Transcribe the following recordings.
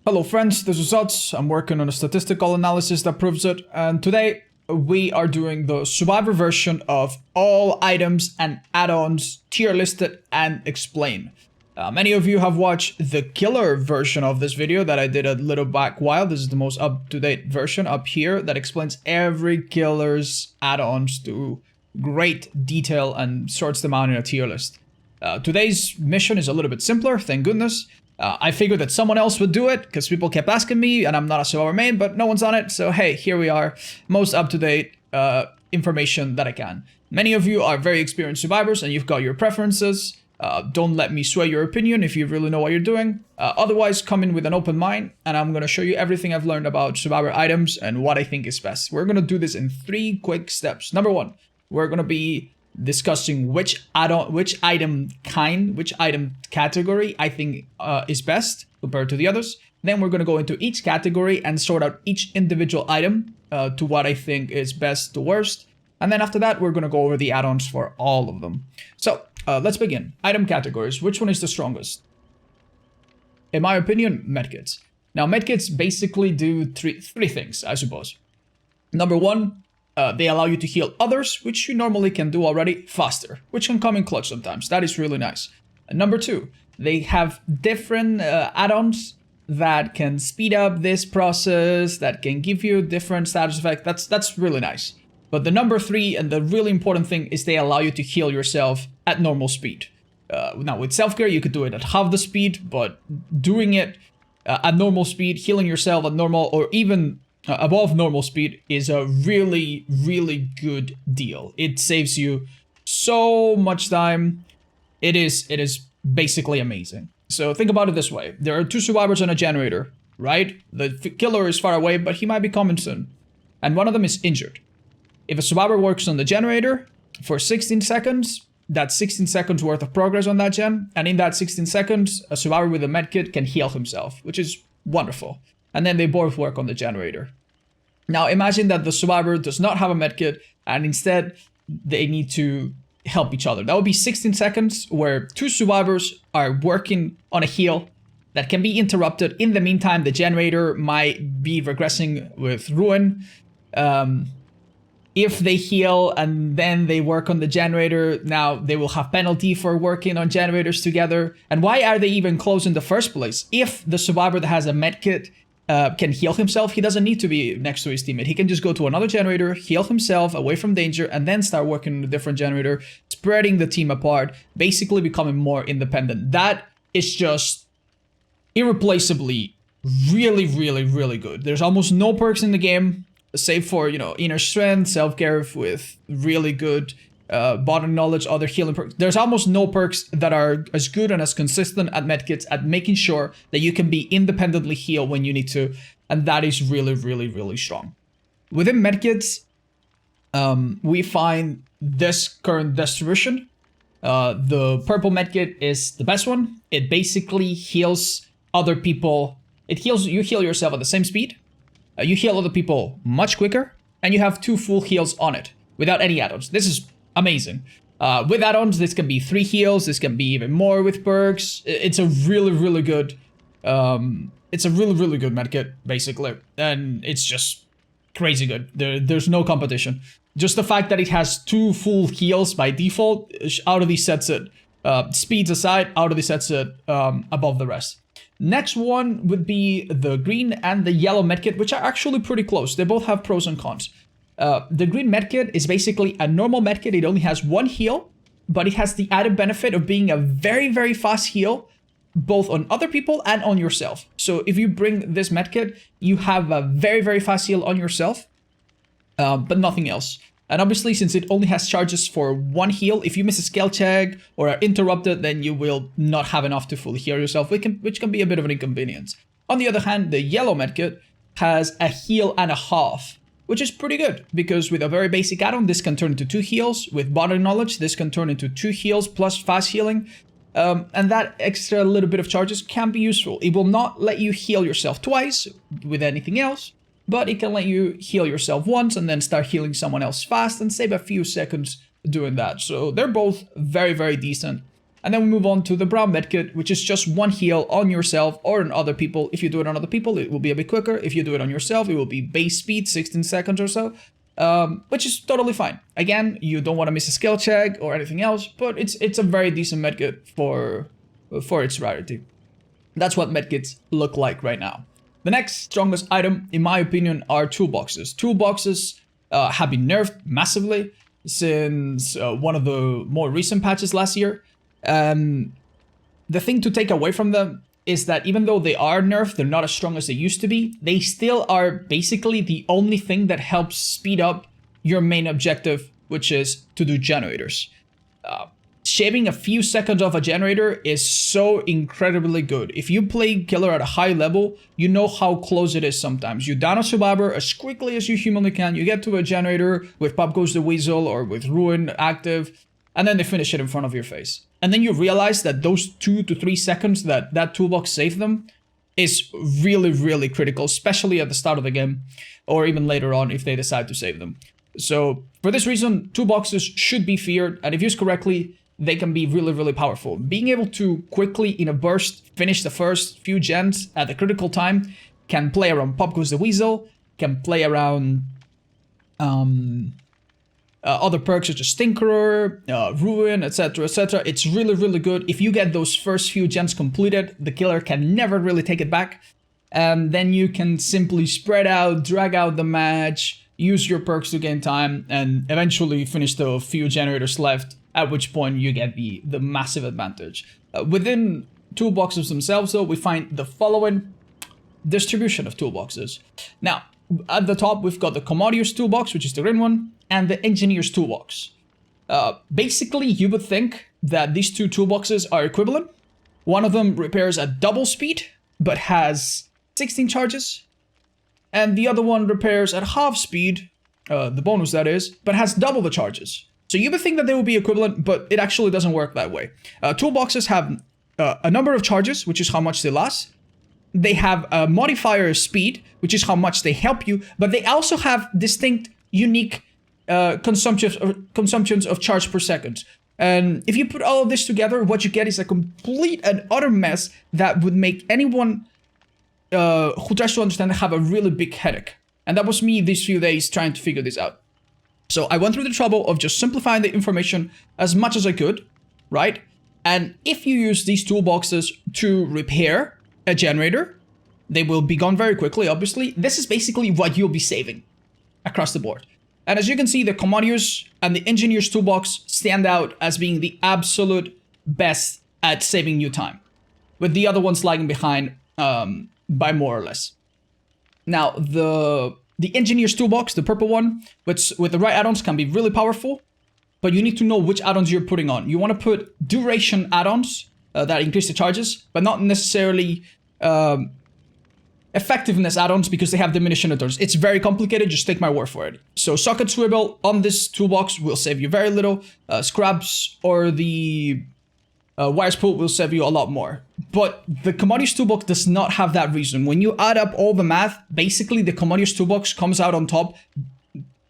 Hello friends, this is Otz. I'm working on a statistical analysis that proves it, and today we are doing the survivor version of all items and add-ons tier listed and explained. Many of you have watched the killer version of this video that I did a little back while. This is the most up-to-date version up here that explains every killer's add-ons to great detail and sorts them out in a tier list. Today's mission is a little bit simpler, thank goodness. I figured that someone else would do it because people kept asking me and I'm not a survivor main, but no one's on it. So hey, here we are, most up-to-date information that I can. Many of you are very experienced survivors and you've got your preferences. Don't let me sway your opinion if you really know what you're doing. Otherwise, come in with an open mind and I'm going to show you everything I've learned about survivor items and what I think is best. We're going to do this in 3 quick steps. Number 1, we're going to be discussing which item category I think is best compared to the others. Then we're going to go into each category and sort out each individual item to what I think is best to worst. And then after that, we're going to go over the add-ons for all of them. So let's begin. Item categories. Which one is the strongest? In my opinion, Medkits. Now, Medkits basically do three things, I suppose. Number 1, they allow you to heal others, which you normally can do already, faster, which can come in clutch sometimes. That is really nice. And number 2, they have different add-ons that can speed up this process, that can give you different status effect. That's really nice. But the number 3 and the really important thing is they allow you to heal yourself at normal speed. Now with self-care, you could do it at half the speed, but doing it at normal speed, healing yourself at normal or even above normal speed is a really, really good deal. It saves you so much time. It is basically amazing. So think about it this way. There are 2 survivors on a generator, right? The killer is far away, but he might be coming soon. And one of them is injured. If a survivor works on the generator for 16 seconds, that's 16 seconds worth of progress on that gen. And in that 16 seconds, a survivor with a medkit can heal himself, which is wonderful. And then they both work on the generator. Now imagine that the survivor does not have a medkit and instead they need to help each other. That would be 16 seconds where 2 survivors are working on a heal that can be interrupted. In the meantime, the generator might be regressing with ruin. If they heal and then they work on the generator, now they will have penalty for working on generators together. And why are they even close in the first place? If the survivor that has a medkit can heal himself, he doesn't need to be next to his teammate. He can just go to another generator, heal himself away from danger, and then start working on a different generator, spreading the team apart, basically becoming more independent. That is just irreplaceably really, really, really good. There's almost no perks in the game, save for, inner strength, self-care with really good body knowledge, other healing perks. There's almost no perks that are as good and as consistent at medkits at making sure that you can be independently healed when you need to. And that is really, really, really strong. Within medkits, we find this current distribution. The purple medkit is the best one. It basically heals other people. You heal yourself at the same speed. You heal other people much quicker. And you have 2 full heals on it without any add-ons. This is amazing. With add-ons, this can be 3 heals. This can be even more with perks. It's a really, really good. It's a really, really good medkit, basically, and it's just crazy good. There's no competition. Just the fact that it has 2 full heals by default already sets it. Speeds aside, already sets it above the rest. Next one would be the green and the yellow medkit, which are actually pretty close. They both have pros and cons. The green medkit is basically a normal medkit. It only has 1 heal, but it has the added benefit of being a very, very fast heal, both on other people and on yourself. So if you bring this medkit, you have a very, very fast heal on yourself, but nothing else. And obviously, since it only has charges for 1 heal, if you miss a skill check or are interrupted, then you will not have enough to fully heal yourself, which can be a bit of an inconvenience. On the other hand, the yellow medkit has a heal and a half, which is pretty good because with a very basic add-on, this can turn into 2 heals. With body knowledge, this can turn into 2 heals plus fast healing. And that extra little bit of charges can be useful. It will not let you heal yourself twice with anything else, but it can let you heal yourself once and then start healing someone else fast and save a few seconds doing that. So they're both very, very decent. And then we move on to the brown medkit, which is just one heal on yourself or on other people. If you do it on other people, it will be a bit quicker. If you do it on yourself, it will be base speed, 16 seconds or so, which is totally fine. Again, you don't want to miss a skill check or anything else, but it's a very decent medkit for its rarity. That's what medkits look like right now. The next strongest item, in my opinion, are toolboxes. Toolboxes have been nerfed massively since one of the more recent patches last year. The thing to take away from them is that even though they are nerfed, they're not as strong as they used to be. They still are basically the only thing that helps speed up your main objective, which is to do generators. Shaving a few seconds off a generator is so incredibly good. If you play killer at a high level, you know how close it is sometimes. You down a survivor as quickly as you humanly can, you get to a generator with Pop Goes the Weasel or with Ruin active, and then they finish it in front of your face. And then you realize that those 2 to 3 seconds that toolbox saved them is really, really critical, especially at the start of the game, or even later on if they decide to save them. So for this reason, toolboxes should be feared, and if used correctly, they can be really, really powerful. Being able to quickly, in a burst, finish the first few gens at the critical time can play around Pop Goes the Weasel, can play around other perks such as Tinkerer, Ruin, etc, etc. It's really, really good. If you get those first few gens completed, the killer can never really take it back. And then you can simply spread out, drag out the match, use your perks to gain time, and eventually finish the few generators left, at which point you get the massive advantage. Within toolboxes themselves, though, we find the following distribution of toolboxes. Now, at the top, we've got the Commodio's toolbox, which is the green one, and the Engineer's toolbox. Basically, you would think that these two toolboxes are equivalent. One of them repairs at double speed, but has 16 charges. And the other one repairs at half speed, the bonus that is, but has double the charges. So you would think that they would be equivalent, but it actually doesn't work that way. Toolboxes have a number of charges, which is how much they last. They have a modifier of speed, which is how much they help you, but they also have distinct, unique consumptions of charge per second. And if you put all of this together, what you get is a complete and utter mess that would make anyone who tries to understand it have a really big headache. And that was me these few days trying to figure this out. So I went through the trouble of just simplifying the information as much as I could, right? And if you use these toolboxes to repair a generator, they will be gone very quickly, obviously. This is basically what you'll be saving across the board. And as you can see, the Commodio's and the Engineer's toolbox stand out as being the absolute best at saving you time, with the other ones lagging behind by more or less. Now, the Engineer's toolbox, the purple one, which with the right add-ons can be really powerful, but you need to know which add-ons you're putting on. You want to put duration add-ons that increase the charges, but not necessarily effectiveness add-ons because they have diminished emitters. It's very complicated, just take my word for it. So Socket Swivel on this toolbox will save you very little. Scraps or the Wires Pool will save you a lot more. But the Commodio's toolbox does not have that reason. When you add up all the math, basically the Commodio's toolbox comes out on top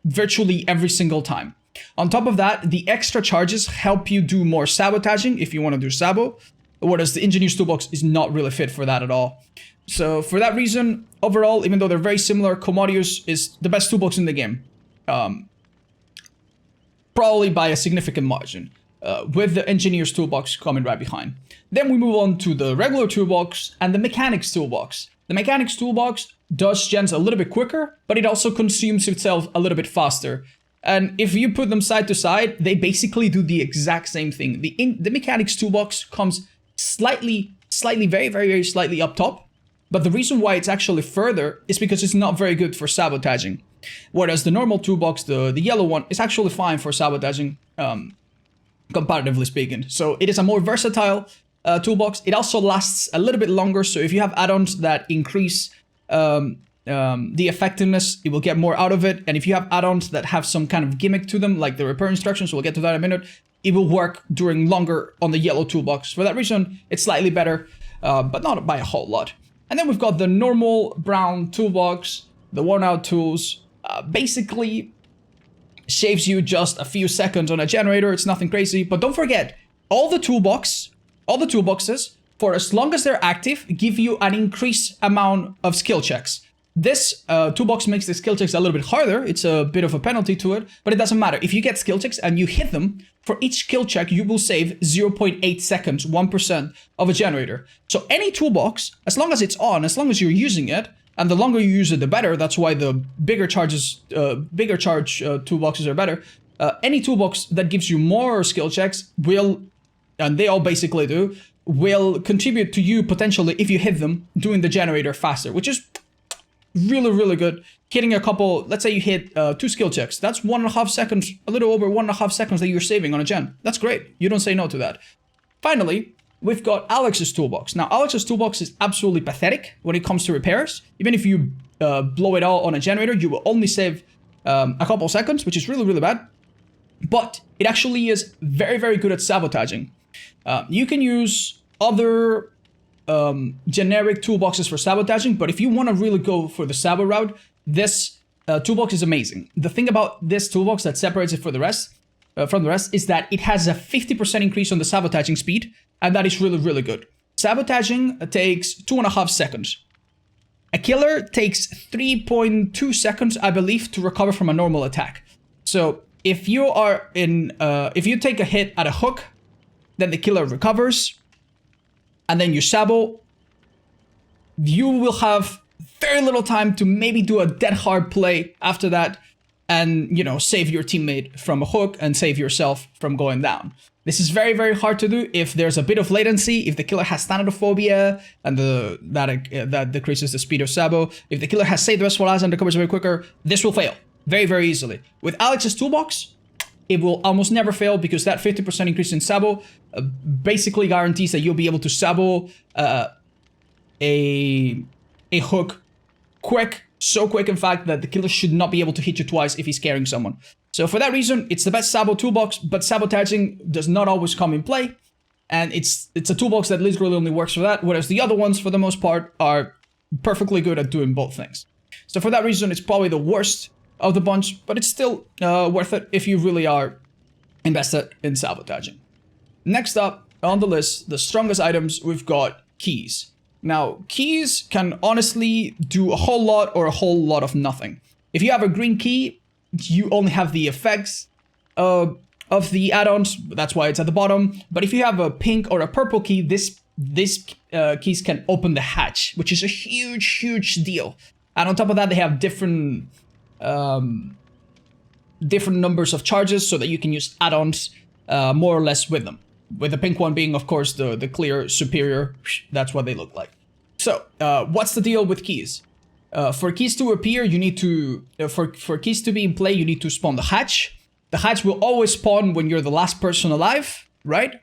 virtually every single time. On top of that, the extra charges help you do more sabotaging if you want to do sabo, whereas the Engineer's toolbox is not really fit for that at all. So for that reason, overall, even though they're very similar, Commodio's is the best toolbox in the game. Probably by a significant margin, with the Engineer's toolbox coming right behind. Then we move on to the regular toolbox and the Mechanics toolbox. The Mechanics toolbox does gens a little bit quicker, but it also consumes itself a little bit faster. And if you put them side to side, they basically do the exact same thing. The Mechanics toolbox comes slightly, very, very, very slightly up top. But the reason why it's actually further is because it's not very good for sabotaging. Whereas the normal toolbox, the yellow one, is actually fine for sabotaging, comparatively speaking. So it is a more versatile toolbox. It also lasts a little bit longer. So if you have add-ons that increase the effectiveness, it will get more out of it. And if you have add-ons that have some kind of gimmick to them, like the repair instructions, we'll get to that in a minute, it will work during longer on the yellow toolbox. For that reason, it's slightly better, but not by a whole lot. And then we've got the normal brown toolbox, the worn out tools. Basically, shaves you just a few seconds on a generator. It's nothing crazy, but don't forget, all the toolboxes, for as long as they're active, give you an increased amount of skill checks. This toolbox makes the skill checks a little bit harder. It's a bit of a penalty to it, but it doesn't matter. If you get skill checks and you hit them, for each skill check, you will save 0.8 seconds, 1% of a generator. So any toolbox, as long as it's on, as long as you're using it, and the longer you use it, the better. That's why the bigger charge toolboxes are better. Any toolbox that gives you more skill checks will, and they all basically do, will contribute to you potentially, if you hit them, doing the generator faster, which is really, really good. Hitting a couple, let's say you hit 2 skill checks. That's 1.5 seconds, a little over 1.5 seconds that you're saving on a gen. That's great. You don't say no to that. Finally, we've got Alex's toolbox. Now, Alex's toolbox is absolutely pathetic when it comes to repairs. Even if you blow it all on a generator, you will only save a couple seconds, which is really, really bad. But it actually is very, very good at sabotaging. You can use other generic toolboxes for sabotaging, but if you want to really go for the sabo route, this toolbox is amazing. The thing about this toolbox that separates it from the rest is that it has a 50% increase on the sabotaging speed, and that is really, really good. Sabotaging takes 2.5 seconds. A killer takes 3.2 seconds, I believe, to recover from a normal attack. So if you are if you take a hit at a hook, then the killer recovers, and then you sabo, you will have very little time to maybe do a dead hard play after that and, you know, save your teammate from a hook and save yourself from going down. This is very, very hard to do if there's a bit of latency, if the killer has thanadophobia and that decreases the speed of sabo. If the killer has saved the best for last and recovers very quicker, this will fail very, very easily. With Alex's toolbox, it will almost never fail because that 50% increase in sabo basically guarantees that you'll be able to sabo a hook quick, so quick in fact that the killer should not be able to hit you twice if he's carrying someone. So for that reason, it's the best sabo toolbox, but sabotaging does not always come in play. And it's a toolbox that literally only works for that, whereas the other ones, for the most part, are perfectly good at doing both things. So for that reason, it's probably the worst of the bunch, but it's still worth it if you really are invested in sabotaging. Next up on the list, the strongest items, we've got keys. Now, keys can honestly do a whole lot or a whole lot of nothing. If you have a green key, you only have the effects of the add-ons, that's why it's at the bottom. But if you have a pink or a purple key, these keys can open the hatch, which is a huge, huge deal. And on top of that, they have different numbers of charges so that you can use add-ons more or less with them. With the pink one being, of course, the clear superior. That's what they look like. So, what's the deal with keys? For keys to appear, you need to... for keys to be in play, you need to spawn the hatch. The hatch will always spawn when you're the last person alive, right?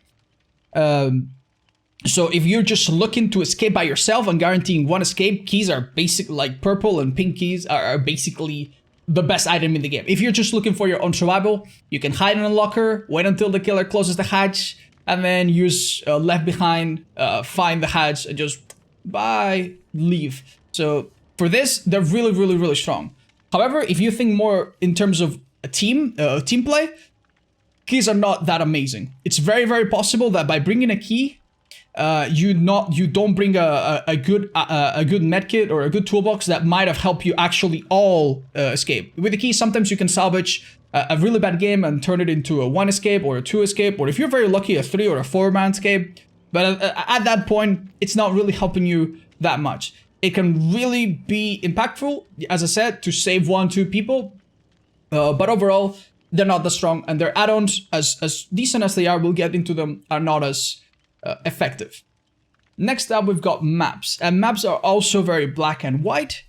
So if you're just looking to escape by yourself and guaranteeing one escape, keys are basically... like purple and pink keys are basically the best item in the game. If you're just looking for your own survival, you can hide in a locker, wait until the killer closes the hatch, and then use left behind, find the hatch, and just bye, leave. So for this, they're really, really, really strong. However, if you think more in terms of a team play, keys are not that amazing. It's very, very possible that by bringing a key, you don't bring a good medkit or a good toolbox that might have helped you actually all escape. With the key, sometimes you can salvage a really bad game and turn it into a 1 escape or a 2 escape, or if you're very lucky, a 3 or a 4-man escape. But at that point, it's not really helping you that much. It can really be impactful, as I said, to save 1-2 people. But overall, they're not that strong, and their add-ons, as decent as they are, we'll get into them, are not as effective. Next up, we've got maps, and maps are also very black and white.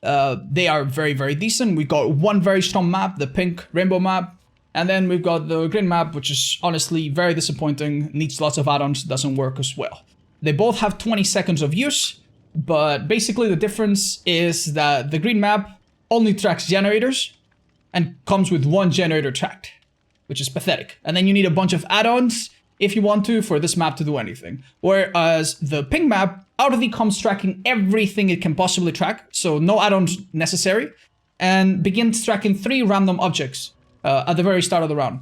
They are very, very decent. We got one very strong map, the pink rainbow map, and then we've got the green map, which is honestly very disappointing, needs lots of add-ons, doesn't work as well. They both have 20 seconds of use, but basically the difference is that the green map only tracks generators and comes with 1 generator tracked, which is pathetic. And then you need a bunch of add-ons if you want to for this map to do anything. Whereas the pink map already comes tracking everything it can possibly track, so no add-ons necessary, and begins tracking 3 random objects at the very start of the round.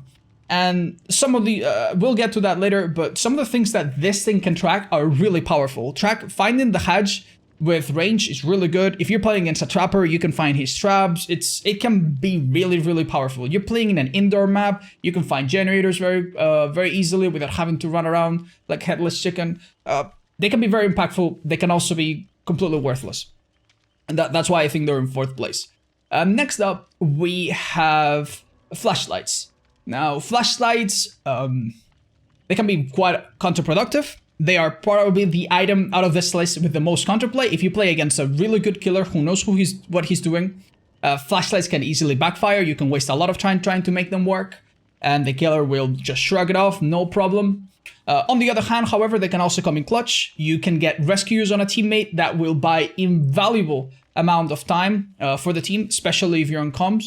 And some of the, we'll get to that later, but some of the things that this thing can track are really powerful. Finding the hedge with range is really good. If you're playing against a trapper, you can find his traps. It can be really, really powerful. You're playing in an indoor map, you can find generators very easily without having to run around like headless chicken. They can be very impactful. They can also be completely worthless. And that's why I think they're in 4th place. Next up, we have flashlights. Now, flashlights, they can be quite counterproductive. They are probably the item out of this list with the most counterplay. If you play against a really good killer who knows what he's doing, flashlights can easily backfire. You can waste a lot of time trying to make them work, and the killer will just shrug it off, no problem. On the other hand, however, they can also come in clutch. You can get rescues on a teammate that will buy invaluable amount of time for the team, especially if you're on comms.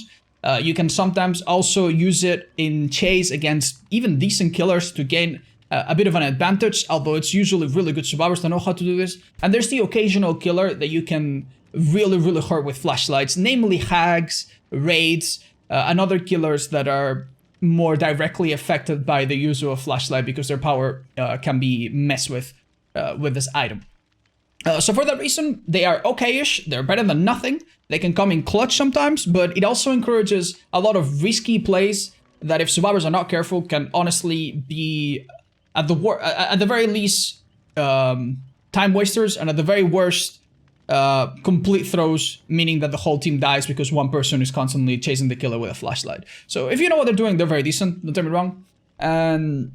You can sometimes also use it in chase against even decent killers to gain a bit of an advantage, although it's usually really good survivors that know how to do this. And there's the occasional killer that you can really, really hurt with flashlights, namely hags, raids, and other killers that are more directly affected by the use of a flashlight because their power can be messed with this item. So for that reason, they are okay-ish. They're better than nothing. They can come in clutch sometimes, but it also encourages a lot of risky plays that if survivors are not careful can honestly be at the very least time wasters, and at the very worst complete throws, meaning that the whole team dies because one person is constantly chasing the killer with a flashlight. So if you know what they're doing, they're very decent, don't get me wrong. And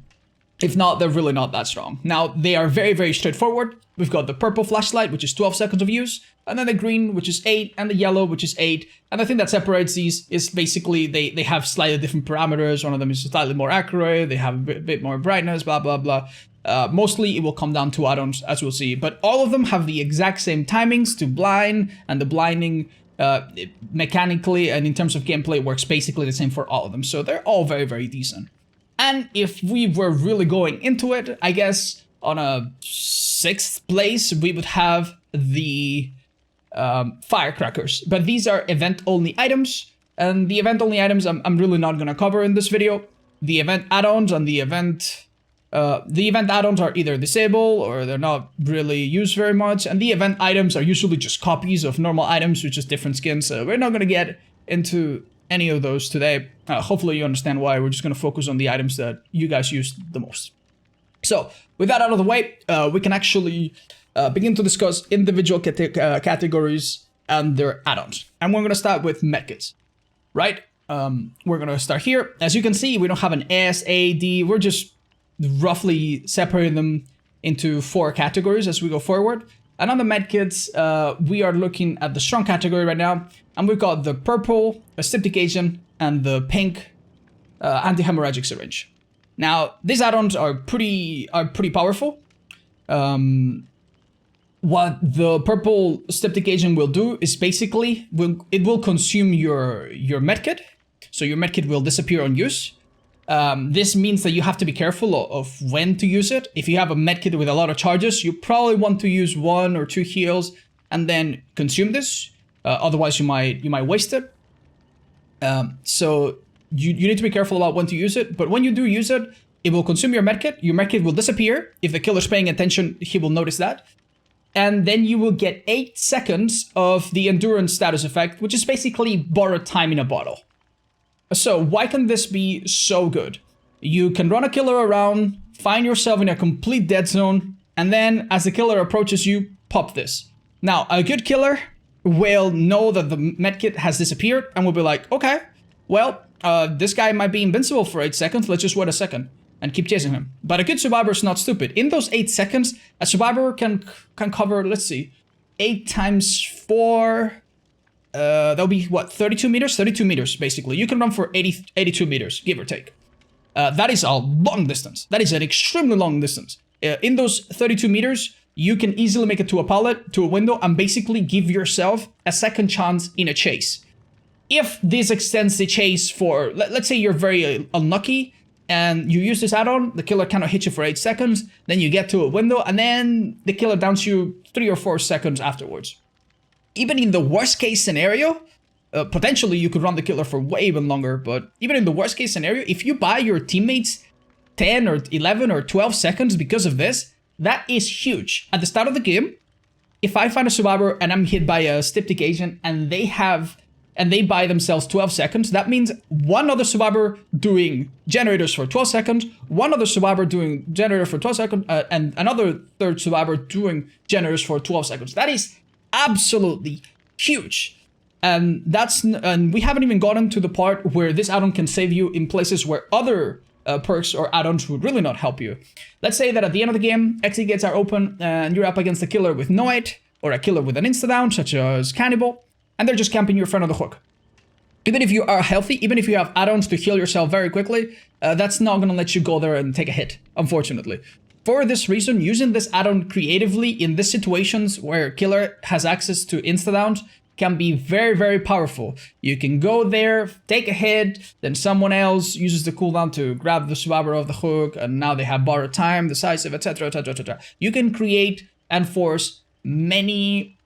if not, they're really not that strong. Now, they are very, very straightforward. We've got the purple flashlight, which is 12 seconds of use, and then the green, which is 8, and the yellow, which is 8. And the thing that separates these is basically they have slightly different parameters. One of them is slightly more accurate, they have a bit more brightness, blah, blah, blah. Mostly it will come down to add-ons, as we'll see, but all of them have the exact same timings to blind, and the blinding mechanically and in terms of gameplay works basically the same for all of them. So they're all very, very decent. And if we were really going into it, I guess on a 6th place, we would have the firecrackers. But these are event-only items, and the event-only items I'm really not going to cover in this video. The event add-ons and the event add-ons are either disabled or they're not really used very much, and the event items are usually just copies of normal items with just different skins. So we're not going to get into any of those today. Hopefully you understand why. We're just going to focus on the items that you guys use the most. So with that out of the way, we can actually begin to discuss individual categories and their add-ons. And we're going to start with medkits, right? We're going to start here. As you can see, we don't have an S, A, D. We're just roughly separating them into 4 categories as we go forward. And on the medkits, we are looking at the strong category right now. And we've got the purple aseptic agent and the pink anti-hemorrhagic syringe. Now, these add-ons are pretty powerful. What the purple aseptic agent will do is basically it will consume your medkit. So your medkit will disappear on use. This means that you have to be careful of when to use it. If you have a medkit with a lot of charges, you probably want to use 1 or 2 heals and then consume this. Otherwise, you might waste it. So you need to be careful about when to use it. But when you do use it, it will consume your medkit. Your medkit will disappear. If the killer's paying attention, he will notice that. And then you will get 8 seconds of the endurance status effect, which is basically borrowed time in a bottle. So why can this be so good? You can run a killer around, find yourself in a complete dead zone, and then as the killer approaches you, pop this. Now, a good killer will know that the medkit has disappeared and will be like, okay, well, this guy might be invincible for 8 seconds, let's just wait a second and keep chasing him. But a good survivor is not stupid. In those 8 seconds, a survivor can cover, let's see, 8 times 4... that'll be, what, 32 meters? 32 meters, basically. You can run for 82 meters, give or take. That is a long distance. That is an extremely long distance. In those 32 meters, you can easily make it to a pallet, to a window, and basically give yourself a second chance in a chase. If this extends the chase for, let's say you're very unlucky, and you use this add-on, the killer cannot hit you for 8 seconds, then you get to a window, and then the killer downs you 3 or 4 seconds afterwards. Even in the worst case scenario, Potentially, you could run the killer for way even longer, but even in the worst case scenario, if you buy your teammates 10 or 11 or 12 seconds because of this, that is huge. At the start of the game, if I find a survivor and I'm hit by a styptic agent and they buy themselves 12 seconds, that means one other survivor doing generators for 12 seconds, one other survivor doing generator for 12 seconds, and another third survivor doing generators for 12 seconds. That is absolutely huge. And we haven't even gotten to the part where this add-on can save you in places where other perks or add-ons would really not help you. Let's say that at the end of the game, exit gates are open and you're up against a killer with no it, or a killer with an insta-down, such as Cannibal, and they're just camping you in front of the hook. Even if you are healthy, even if you have add-ons to heal yourself very quickly, that's not going to let you go there and take a hit, unfortunately. For this reason, using this add-on creatively in these situations where killer has access to insta-downs can be very, very powerful. You can go there, take a hit, then someone else uses the cooldown to grab the survivor of the hook, and now they have borrowed time, decisive, etc., etc., etc. You can create and force many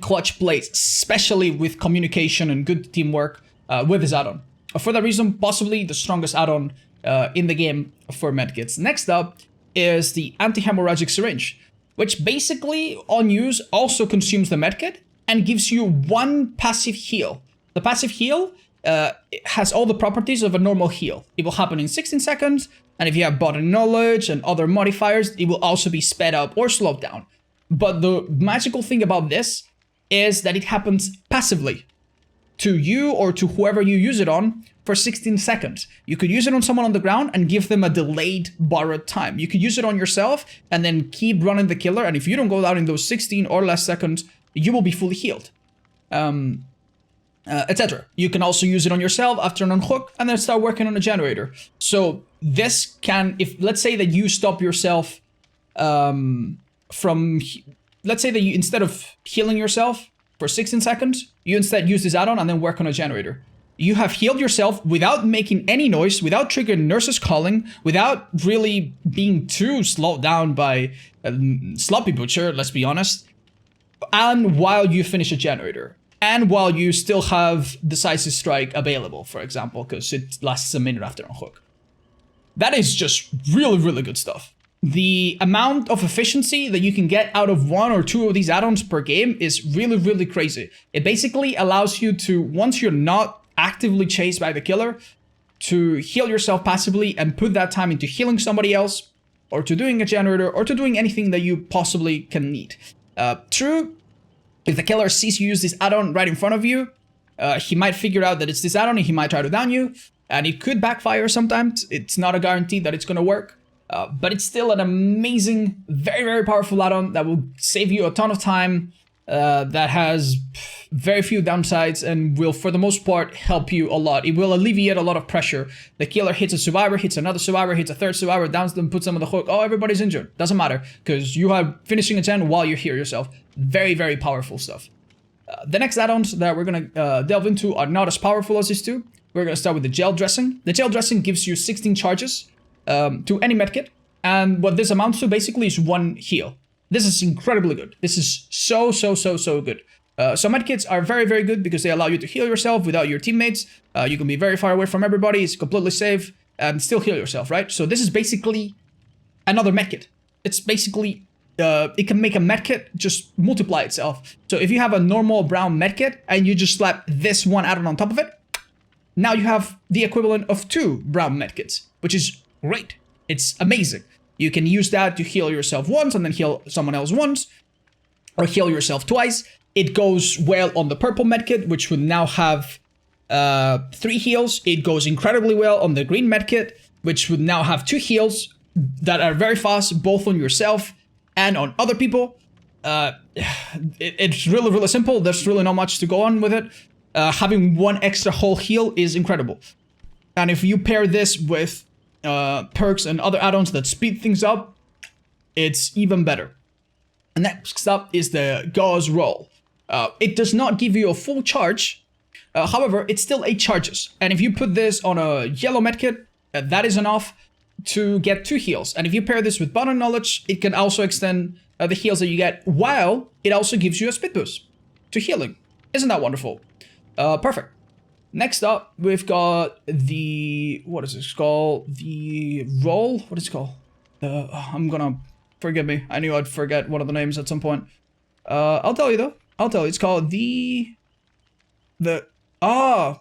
clutch plays, especially with communication and good teamwork with this add-on. For that reason, possibly the strongest add-on in the game for medkits. Next up is the anti-hemorrhagic syringe, which basically on use also consumes the medkit and gives you one passive heal. The passive heal has all the properties of a normal heal. It will happen in 16 seconds, and if you have body knowledge and other modifiers, it will also be sped up or slowed down. But the magical thing about this is that it happens passively to you or to whoever you use it on for 16 seconds. You could use it on someone on the ground and give them a delayed borrowed time. You could use it on yourself and then keep running the killer, and if you don't go down in those 16 or less seconds, you will be fully healed, etc. You can also use it on yourself after an unhook and then start working on a generator. So this can, if let's say that you stop yourself from, let's say that you, instead of healing yourself for 16 seconds, you instead use this add-on and then work on a generator. You have healed yourself without making any noise, without triggering nurses calling, without really being too slowed down by Sloppy Butcher, let's be honest, and while you finish a generator, and while you still have Decisive Strike available, for example, because it lasts a minute after a hook. That is just really, really good stuff. The amount of efficiency that you can get out of one or two of these add-ons per game is really, really crazy. It basically allows you to, once you're not actively chased by the killer, to heal yourself passively and put that time into healing somebody else, or to doing a generator, or to doing anything that you possibly can need. True, if the killer sees you use this add-on right in front of you, he might figure out that it's this add-on and he might try to down you, and it could backfire sometimes. It's not a guarantee that it's going to work. But it's still an amazing, very, very powerful add-on that will save you a ton of time, that has very few downsides and will, for the most part, help you a lot. It will alleviate a lot of pressure. The killer hits a survivor, hits another survivor, hits a third survivor, downs them, puts them on the hook. Oh, everybody's injured. Doesn't matter, because you are finishing a gen while you heal yourself. Very, very powerful stuff. The next add-ons that we're going to delve into are not as powerful as these two. We're going to start with the gel dressing. The gel dressing gives you 16 charges to any medkit, and what this amounts to basically is one heal. This is incredibly good. This is so good. So medkits are very, very good because they allow you to heal yourself without your teammates. You can be very far away from everybody. It's completely safe and still heal yourself, right? So this is basically another medkit. It's basically, it can make a medkit just multiply itself. So if you have a normal brown medkit and you just slap this one add-on on top of it, now you have the equivalent of 2 brown medkits, which is great. It's amazing. You can use that to heal yourself once and then heal someone else once, or heal yourself twice. It goes well on the purple medkit, which would now have 3 heals. It goes incredibly well on the green medkit, which would now have 2 heals that are very fast, both on yourself and on other people. It's really, really simple. There's really not much to go on with it. Having 1 extra whole heal is incredible. And if you pair this with perks and other add-ons that speed things up, it's even better. And next up is the gauze roll. It does not give you a full charge, however, it's still 8 charges. And if you put this on a yellow medkit, that is enough to get 2 heals. And if you pair this with body knowledge, it can also extend the heals that you get, while it also gives you a speed boost to healing. Isn't that wonderful? Perfect. Next up, we've got the, what is this called? The roll? What is it called? I'm gonna, forgive me. I knew I'd forget one of the names at some point. I'll tell you though. I'll tell you. It's called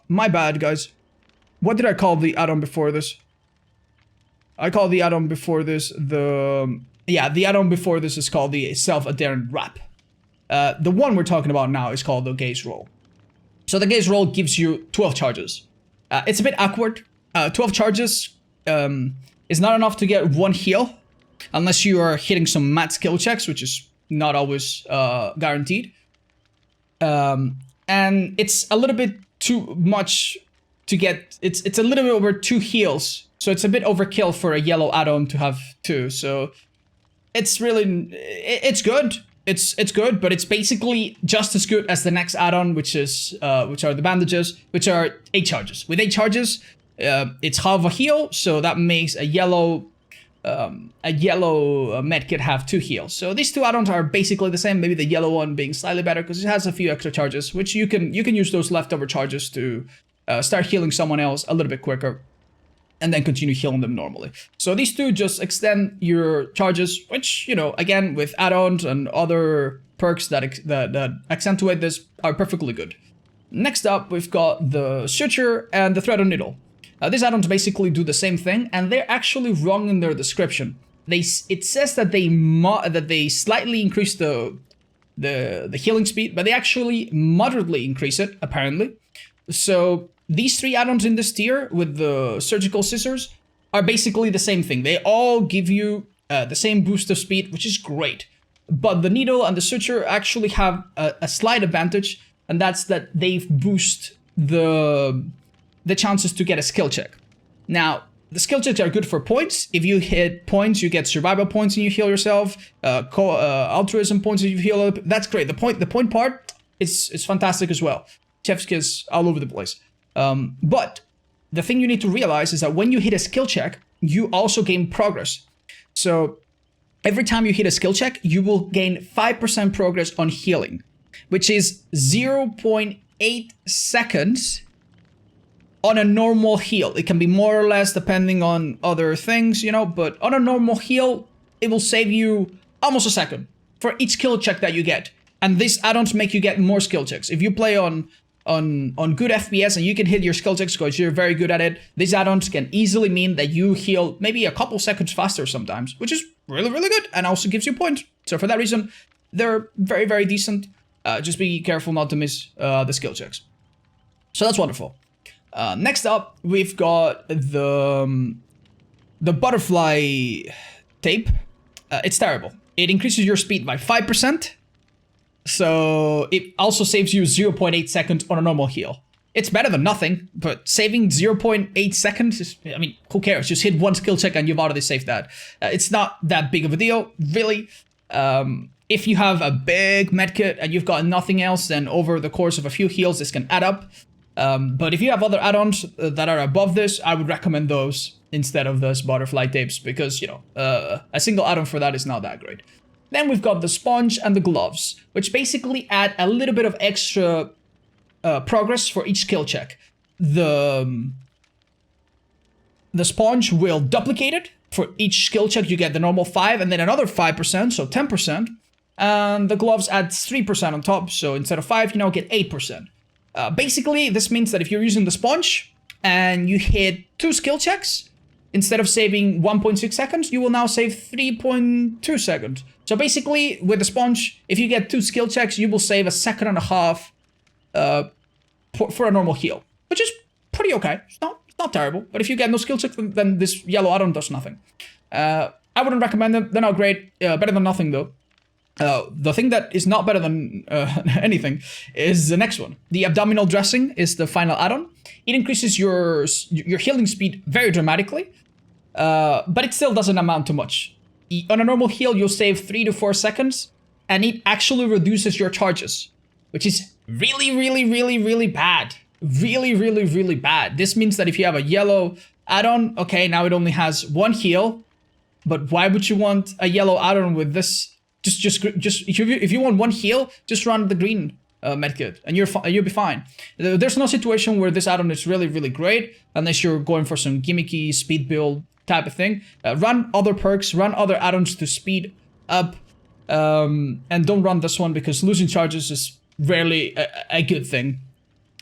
my bad, guys. What did I call the add-on before this? I called the add-on before this the add-on before this is called the self-adherent wrap. The one we're talking about now is called the gaze roll. So the gaze roll gives you 12 charges. It's a bit awkward. 12 charges is not enough to get one heal, unless you are hitting some mad skill checks, which is not always guaranteed. And it's a little bit too much to get. It's a little bit over 2 heals, so it's a bit overkill for a yellow add-on to have 2. So it's really, it's good. It's good, but it's basically just as good as the next add-on, which are the bandages, which are 8 charges. With 8 charges, it's half a heal, so that makes a yellow medkit have 2 heals. So these 2 add-ons are basically the same. Maybe the yellow one being slightly better because it has a few extra charges, which you can use those leftover charges to start healing someone else a little bit quicker, and then continue healing them normally. So these 2 just extend your charges, which, you know, again, with add-ons and other perks that accentuate this are perfectly good. Next up, we've got the suture and the thread and needle. These add-ons basically do the same thing, and they're actually wrong in their description. It says that they slightly increase the healing speed, but they actually moderately increase it, apparently. So these 3 add-ons in this tier with the surgical scissors are basically the same thing. They all give you the same boost of speed, which is great. But the needle and the suture actually have a slight advantage, and that's that they boost the chances to get a skill check. Now, the skill checks are good for points. If you hit points, you get survival points and you heal yourself. Altruism points and you heal. That's great. The point part is fantastic as well. Chef's kiss all over the place. But the thing you need to realize is that when you hit a skill check, you also gain progress. So every time you hit a skill check, you will gain 5% progress on healing, which is 0.8 seconds on a normal heal. It can be more or less depending on other things, you know, but on a normal heal, it will save you almost a second for each skill check that you get. And these add-ons make you get more skill checks. If you play on good FPS and you can hit your skill checks because you're very good at it, these add-ons can easily mean that you heal maybe a couple seconds faster sometimes, which is really, really good and also gives you points. So for that reason, they're very, very decent. Just be careful not to miss the skill checks. So that's wonderful. Next up, we've got the butterfly tape. It's terrible. It increases your speed by 5%. So it also saves you 0.8 seconds on a normal heal. It's better than nothing, but saving 0.8 seconds is, I mean, who cares? Just hit one skill check and you've already saved that. It's not that big of a deal, really. If you have a big medkit and you've got nothing else, then over the course of a few heals, this can add up. But if you have other add-ons that are above this, I would recommend those instead of those butterfly tapes because, you know, a single add-on for that is not that great. Then we've got the sponge and the gloves, which basically add a little bit of extra progress for each skill check. The sponge will duplicate it. For each skill check, you get the normal 5 and then another 5%, so 10%. And the gloves add 3% on top, so instead of 5, you now get 8%. Basically, this means that if you're using the sponge and you hit 2 skill checks, instead of saving 1.6 seconds, you will now save 3.2 seconds. So basically, with the sponge, if you get 2 skill checks, you will save 1.5 seconds for a normal heal, which is pretty okay. It's not terrible. But if you get no skill checks, then this yellow add-on does nothing. I wouldn't recommend them. They're not great. Better than nothing, though. The thing that is not better than anything is the next one. The abdominal dressing is the final add-on. It increases your healing speed very dramatically, but it still doesn't amount to much. On a normal heal, you'll save 3 to 4 seconds, and it actually reduces your charges, which is really, really, really, really bad. Really, really, really bad. This means that if you have a yellow add-on, okay, now it only has 1 heal, but why would you want a yellow add-on with this? Just if you want 1 heal, just run the green medkit, and you'll be fine. There's no situation where this add-on is really, really great unless you're going for some gimmicky speed build type of thing. Run other perks, run other add-ons to speed up, and don't run this one because losing charges is rarely a good thing.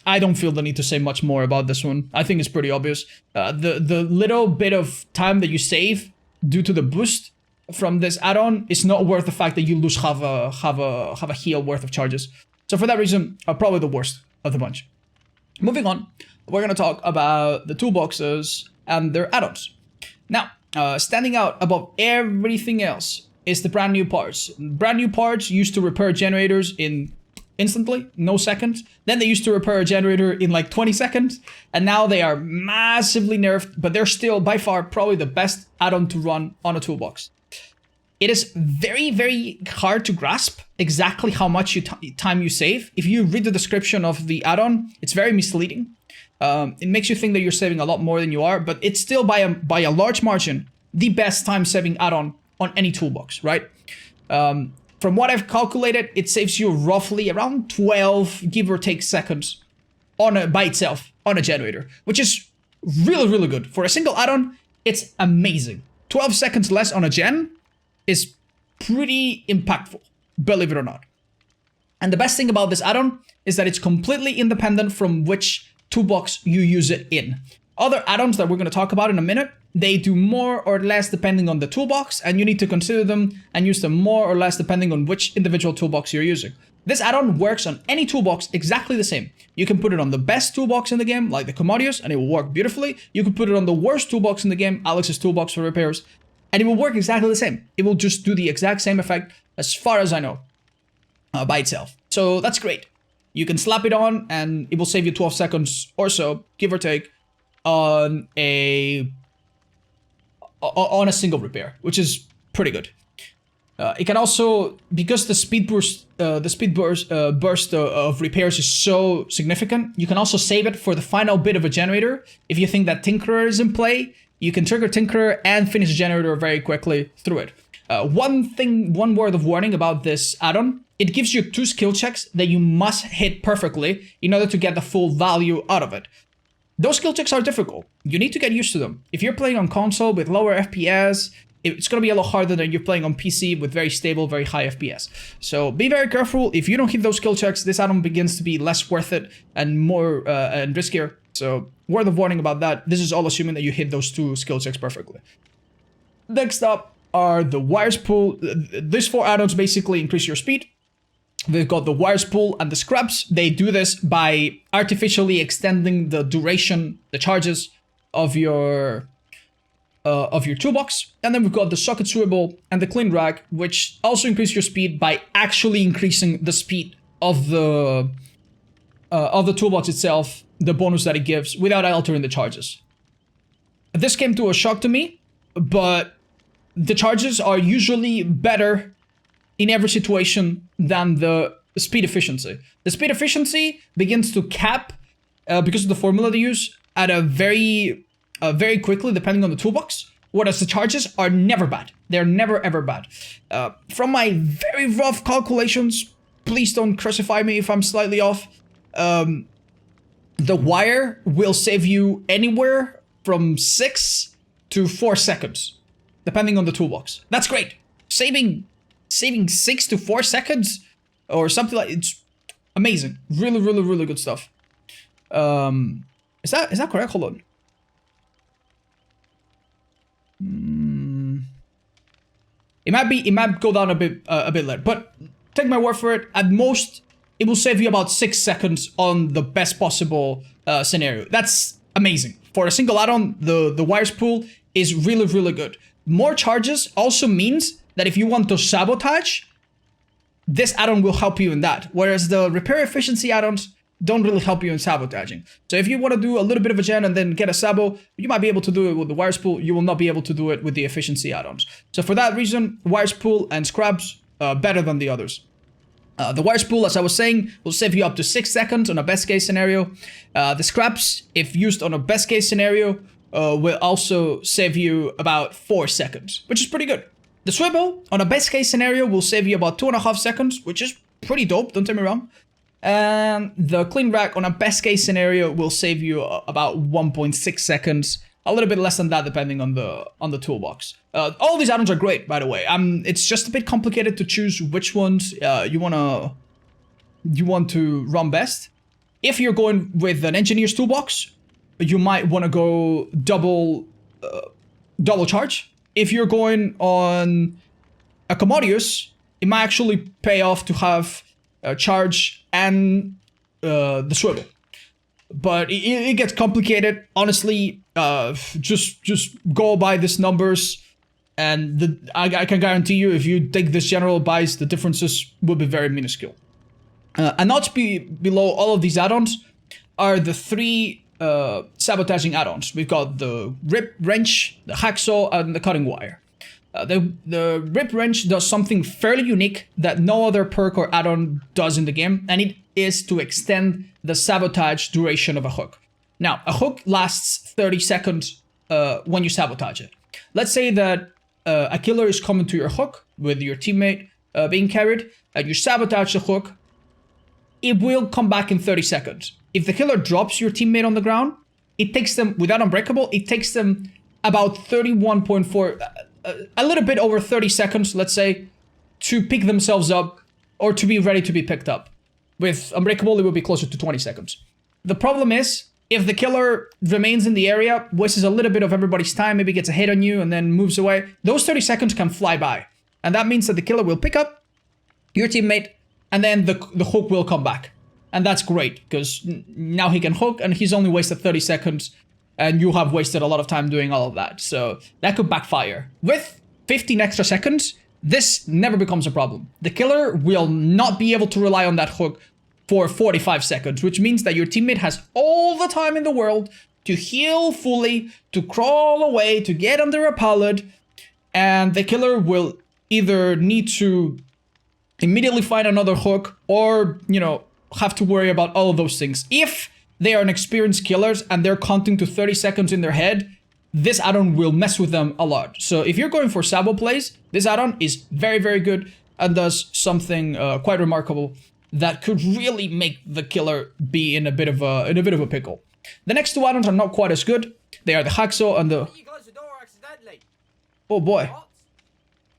I don't feel the need to say much more about this one. I think it's pretty obvious. The little bit of time that you save due to the boost from this add-on is not worth the fact that you lose have a heal worth of charges. So for that reason, probably the worst of the bunch. Moving on, we're gonna talk about the toolboxes and their add-ons. Now, standing out above everything else is the brand new parts. Brand new parts used to repair generators in instantly, no seconds. Then they used to repair a generator in like 20 seconds. And now they are massively nerfed, but they're still by far probably the best add-on to run on a toolbox. It is very, very hard to grasp exactly how much time you save. If you read the description of the add-on, it's very misleading. It makes you think that you're saving a lot more than you are, but it's still by a large margin the best time saving add-on on any toolbox, right? From what I've calculated, it saves you roughly around 12, give or take, seconds by itself on a generator, which is really, really good. For a single add-on, it's amazing. 12 seconds less on a gen is pretty impactful, believe it or not. And the best thing about this add-on is that it's completely independent from which toolbox you use it in. Other add-ons that we're going to talk about in a minute, they do more or less depending on the toolbox, and you need to consider them and use them more or less depending on which individual toolbox you're using. This add-on works on any toolbox exactly the same. You can put it on the best toolbox in the game, like the Commodious, and it will work beautifully. You can put it on the worst toolbox in the game, Alex's toolbox for repairs, and it will work exactly the same. It will just do the exact same effect as far as I know by itself. So that's great. You can slap it on and it will save you 12 seconds or so, give or take, on a single repair, which is pretty good. It can also, because the speed burst of repairs is so significant, you can also save it for the final bit of a generator. If you think that Tinkerer is in play, you can trigger Tinkerer and finish the generator very quickly through it. One word of warning about this add-on: it gives you 2 skill checks that you must hit perfectly in order to get the full value out of it. Those skill checks are difficult. You need to get used to them. If you're playing on console with lower FPS, it's going to be a lot harder than you're playing on PC with very stable, very high FPS. So be very careful. If you don't hit those skill checks, this add-on begins to be less worth it and more and riskier. So word of warning about that. This is all assuming that you hit those 2 skill checks perfectly. Next up are the wires pool. These 4 add-ons basically increase your speed. We've got the wires pool and the scraps. They do this by artificially extending the duration, the charges of your toolbox. And then we've got the socket swivel and the clean rack, which also increase your speed by actually increasing the speed of the toolbox itself, the bonus that it gives, without altering the charges. This came to a shock to me, but the charges are usually better in every situation than the speed efficiency. The speed efficiency begins to cap, because of the formula they use, at a very quickly, depending on the toolbox, whereas the charges are never bad. They're never ever bad. From my very rough calculations, please don't crucify me if I'm slightly off, the wire will save you anywhere from 6 to 4 seconds, depending on the toolbox. That's great. Saving 6 to 4 seconds or something like, it's amazing. Really, really, really good stuff. Is that correct? Hold on. It might go down a bit later, but take my word for it. At most, it will save you about 6 seconds on the best possible scenario. That's amazing. For a single add-on, the wires pool is really, really good. More charges also means that if you want to sabotage, this add-on will help you in that. Whereas the repair efficiency add-ons don't really help you in sabotaging. So if you want to do a little bit of a gen and then get a sabo, you might be able to do it with the wires pool. You will not be able to do it with the efficiency add-ons. So for that reason, wires pool and scraps better than the others. The wires pool, as I was saying, will save you up to 6 seconds on a best case scenario. The scraps, if used on a best case scenario, will also save you about 4 seconds, which is pretty good. The swivel, on a best case scenario, will save you about 2.5 seconds, which is pretty dope, don't get me wrong. And the clean rack on a best case scenario will save you about 1.6 seconds, a little bit less than that depending on the toolbox. All these add-ons are great, by the way. It's just a bit complicated to choose which ones you want to run best. If you're going with an engineer's toolbox, you might want to go double charge. If you're going on a Commodious, it might actually pay off to have charge and the swivel. But it gets complicated. Honestly, just go by these numbers, and I can guarantee you, if you take this general advice, the differences will be very minuscule. A notch below all of these add-ons are the 3 sabotaging add-ons. We've got the rip wrench, the hacksaw, and the cutting wire. The rip wrench does something fairly unique that no other perk or add-on does in the game, and it is to extend the sabotage duration of a hook. Now, a hook lasts 30 seconds when you sabotage it. Let's say that a killer is coming to your hook with your teammate being carried, and you sabotage the hook. It will come back in 30 seconds. If the killer drops your teammate on the ground, it takes them, without Unbreakable, it takes them about 31.4, a little bit over 30 seconds, let's say, to pick themselves up or to be ready to be picked up. With Unbreakable, it will be closer to 20 seconds. The problem is, if the killer remains in the area, wastes a little bit of everybody's time, maybe gets a hit on you and then moves away, those 30 seconds can fly by. And that means that the killer will pick up your teammate, and then the hook will come back. And that's great, because now he can hook, and he's only wasted 30 seconds, and you have wasted a lot of time doing all of that. So that could backfire. With 15 extra seconds, this never becomes a problem. The killer will not be able to rely on that hook for 45 seconds, which means that your teammate has all the time in the world to heal fully, to crawl away, to get under a pallet, and the killer will either need to immediately find another hook or, have to worry about all of those things. If they are an experienced killers and they're counting to 30 seconds in their head, this add-on will mess with them a lot. So if you're going for sabo plays, this add-on is very, very good and does something quite remarkable that could really make the killer be in a bit of a pickle. The next 2 add-ons are not quite as good. They are the hacksaw and the... You closed the door accidentally. Oh boy.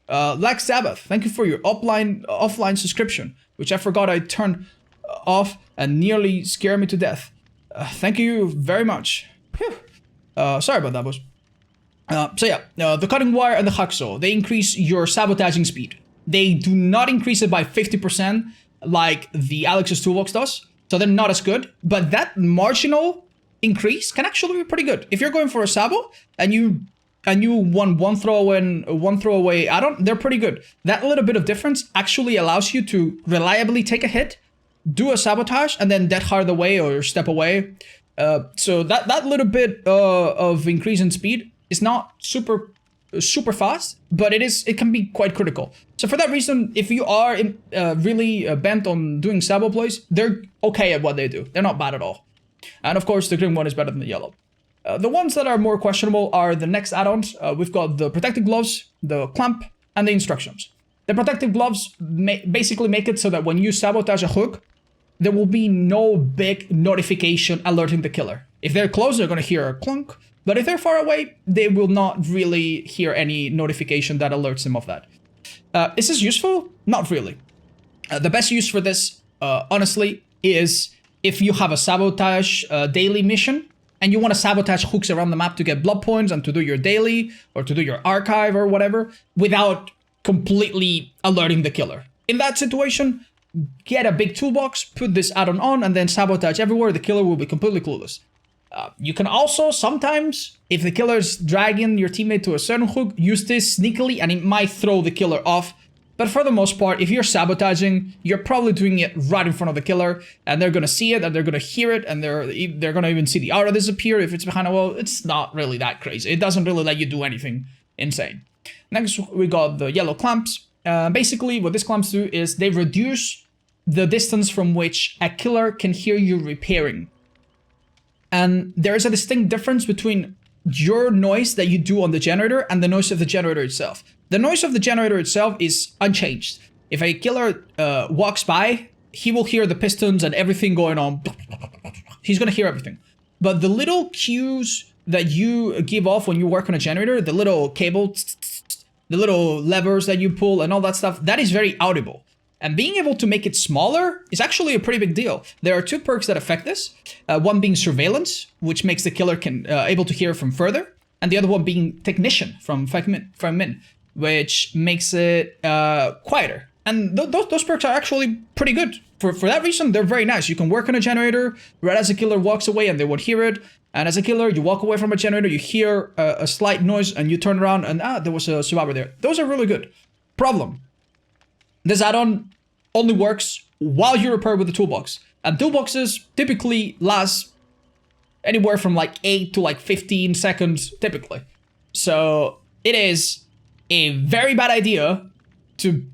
What? Black Sabbath, thank you for your offline subscription, which I forgot I turned off and nearly scared me to death. Thank you very much. Phew. Sorry about that, boss. The cutting wire and the hacksaw, they increase your sabotaging speed. They do not increase it by 50% like the Alex's Toolbox does, so they're not as good, but that marginal increase can actually be pretty good. If you're going for a sabo and you want one throwaway add-on, they're pretty good. That little bit of difference actually allows you to reliably take a hit, do a sabotage, and then dead hard away or step away. So that little bit of increase in speed is not super fast, but it can be quite critical. So for that reason, if you are really bent on doing sabo plays, they're okay at what they do. They're not bad at all. And of course, the green one is better than the yellow. The ones that are more questionable are the next add-ons. We've got the protective gloves, the clamp, and the instructions. The protective gloves basically make it so that when you sabotage a hook, there will be no big notification alerting the killer. If they're close, they're going to hear a clunk. But if they're far away, they will not really hear any notification that alerts them of that. Is this useful? Not really. The best use for this, honestly, is if you have a sabotage daily mission and you want to sabotage hooks around the map to get blood points and to do your daily or to do your archive or whatever without completely alerting the killer. In that situation, get a big toolbox, put this add-on on, and then sabotage everywhere. The killer will be completely clueless. You can also sometimes, if the killer's dragging your teammate to a certain hook, use this sneakily and it might throw the killer off. But for the most part, if you're sabotaging, you're probably doing it right in front of the killer, and they're gonna see it, and they're gonna hear it, and they're gonna even see the aura disappear if it's behind a wall. It's not really that crazy. It doesn't really let you do anything insane. Next, we got the yellow clamps. Basically, what these clamps do is they reduce the distance from which a killer can hear you repairing. And there is a distinct difference between your noise that you do on the generator and the noise of the generator itself. The noise of the generator itself is unchanged. If a killer walks by, he will hear the pistons and everything going on. He's gonna hear everything. But the little cues that you give off when you work on a generator, the little cable, the little levers that you pull and all that stuff, that is very audible. And being able to make it smaller is actually a pretty big deal. There are 2 perks that affect this. One being surveillance, which makes the killer able to hear from further. And the other one being technician from FreakyMy, which makes it quieter. And those perks are actually pretty good. For that reason, they're very nice. You can work on a generator right as a killer walks away and they won't hear it. And as a killer, you walk away from a generator, you hear a slight noise and you turn around and there was a survivor there. Those are really good. Problem. This add-on only works while you repair with the toolbox. And toolboxes typically last anywhere from like 8 to like 15 seconds typically. So it is a very bad idea to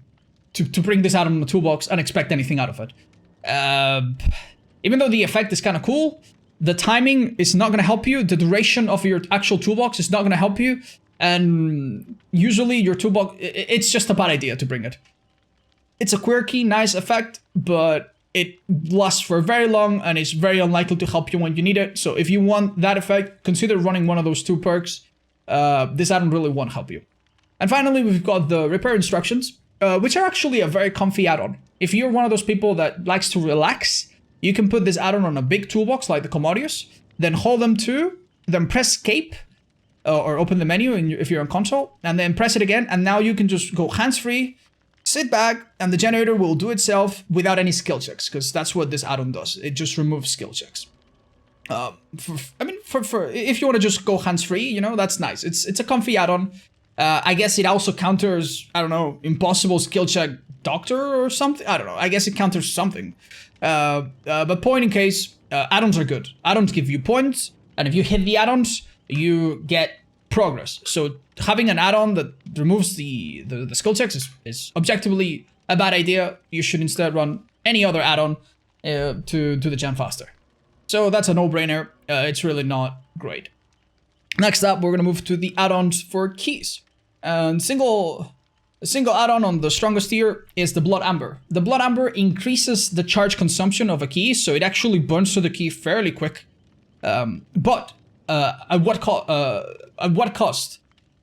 bring this out on the toolbox and expect anything out of it. Even though the effect is kind of cool, the timing is not going to help you. The duration of your actual toolbox is not going to help you. And usually your toolbox, it's just a bad idea to bring it. It's a quirky, nice effect, but it lasts for very long and is very unlikely to help you when you need it. So if you want that effect, consider running one of those 2 perks. This add-on really won't help you. And finally, we've got the repair instructions, which are actually a very comfy add-on. If you're one of those people that likes to relax, you can put this add-on on a big toolbox like the Commodious, then hold them 2, then press escape, or open the menu if you're on console, and then press it again, and now you can just go hands-free, sit back, and the generator will do itself without any skill checks, because that's what this add-on does. It just removes skill checks. If you want to just go hands-free, you know, that's nice. It's a comfy add-on. I guess it also counters, I don't know, impossible skill check doctor or something. I don't know. I guess it counters something. But point in case, add-ons are good. Add-ons give you points, and if you hit the add-ons, you get progress. So having an add-on that removes the skill checks is objectively a bad idea. You should instead run any other add-on to do the gen faster. So that's a no-brainer. It's really not great. Next up, we're going to move to the add-ons for keys. And a single add-on on the strongest tier is the Blood Amber. The Blood Amber increases the charge consumption of a key, so it actually burns through the key fairly quick. But at what cost?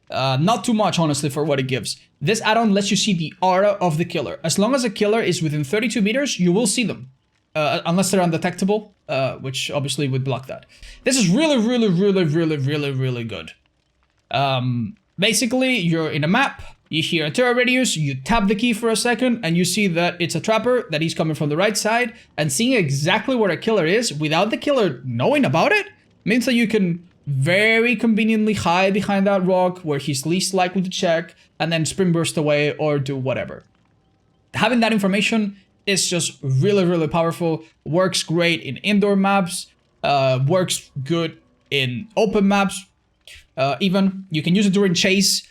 Not too much, honestly, for what it gives. This add-on lets you see the aura of the killer. As long as a killer is within 32 meters, you will see them. Unless they're undetectable, which obviously would block that. This is really good. Basically, you're in a map, you hear a terror radius, you tap the key for a second, and you see that it's a trapper, that he's coming from the right side, and seeing exactly where a killer is without the killer knowing about it means that you can very conveniently hide behind that rock where he's least likely to check, and then sprint burst away or do whatever. Having that information is just really powerful. Works great in indoor maps, works good in open maps. Even you can use it during chase.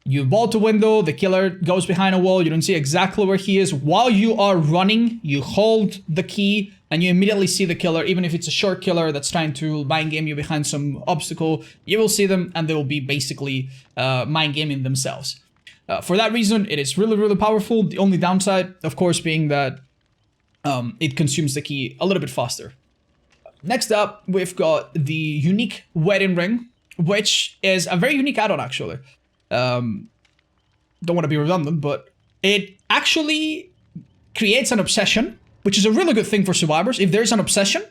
You vault a window, the killer goes behind a wall, you don't see exactly where he is. While you are running, you hold the key and you immediately see the killer. Even if it's a short killer that's trying to mind game you behind some obstacle, you will see them and they will be basically mind gaming themselves. For that reason, it is really powerful. The only downside, of course, being that it consumes the key a little bit faster. Next up, we've got the unique wedding ring, which is a very unique add-on, actually. Don't want to be redundant, but it actually creates an obsession, which is a really good thing for survivors. If there's an obsession,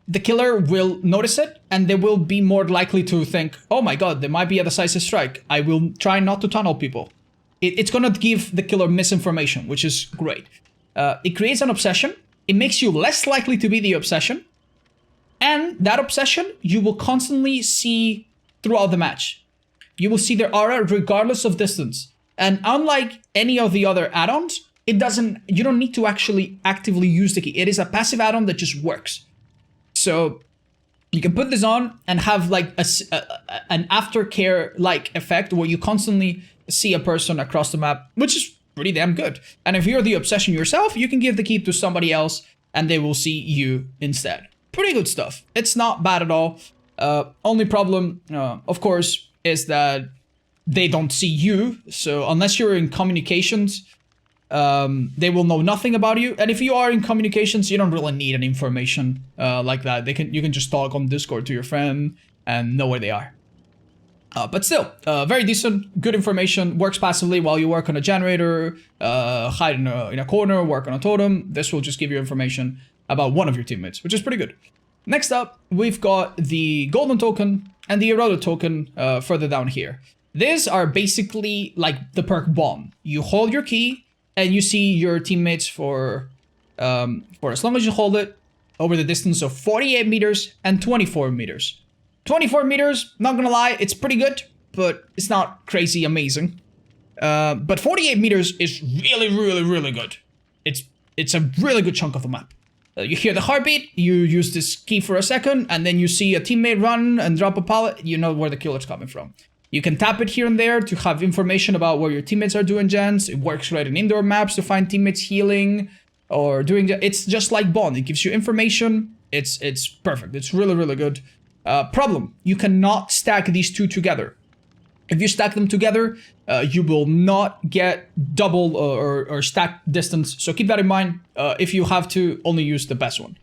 the killer will notice it, and they will be more likely to think, oh my god, there might be a decisive strike. I will try not to tunnel people. It's going to give the killer misinformation, which is great. It creates an obsession. It makes you less likely to be the obsession. And that obsession, you will constantly see throughout the match. You will see their aura regardless of distance. And unlike any of the other add-ons, you don't need to actually actively use the key. It is a passive add-on that just works. So you can put this on and have like an aftercare-like effect where you constantly see a person across the map, which is pretty damn good. And if you're the obsession yourself, you can give the key to somebody else and they will see you instead. Pretty good stuff. It's not bad at all. Only problem, of course, is that they don't see you. So unless you're in communications, They will know nothing about you. And if you are in communications, you don't really need any information like that. You can just talk on Discord to your friend and know where they are. But still, very decent, good information, works passively while you work on a generator, hide in a corner, work on a totem. This will just give you information about one of your teammates, which is pretty good. Next up, we've got the golden token and the eroded token further down here. These are basically like the perk bomb. You hold your key and you see your teammates for as long as you hold it over the distance of 48 meters and 24 meters. 24 meters, not gonna lie, it's pretty good, but it's not crazy amazing. But 48 meters is really, really, really good. It's a really good chunk of the map. You hear the heartbeat, you use this key for a second, and then you see a teammate run and drop a pallet, you know where the killer's coming from. You can tap it here and there to have information about where your teammates are doing gens. It works great in indoor maps to find teammates healing or doing... It's just like Bond. It gives you information. It's perfect. It's really, really good. Problem, you cannot stack these two together. If you stack them together, you will not get double or stack distance. So keep that in mind. If you have to, only use the best one.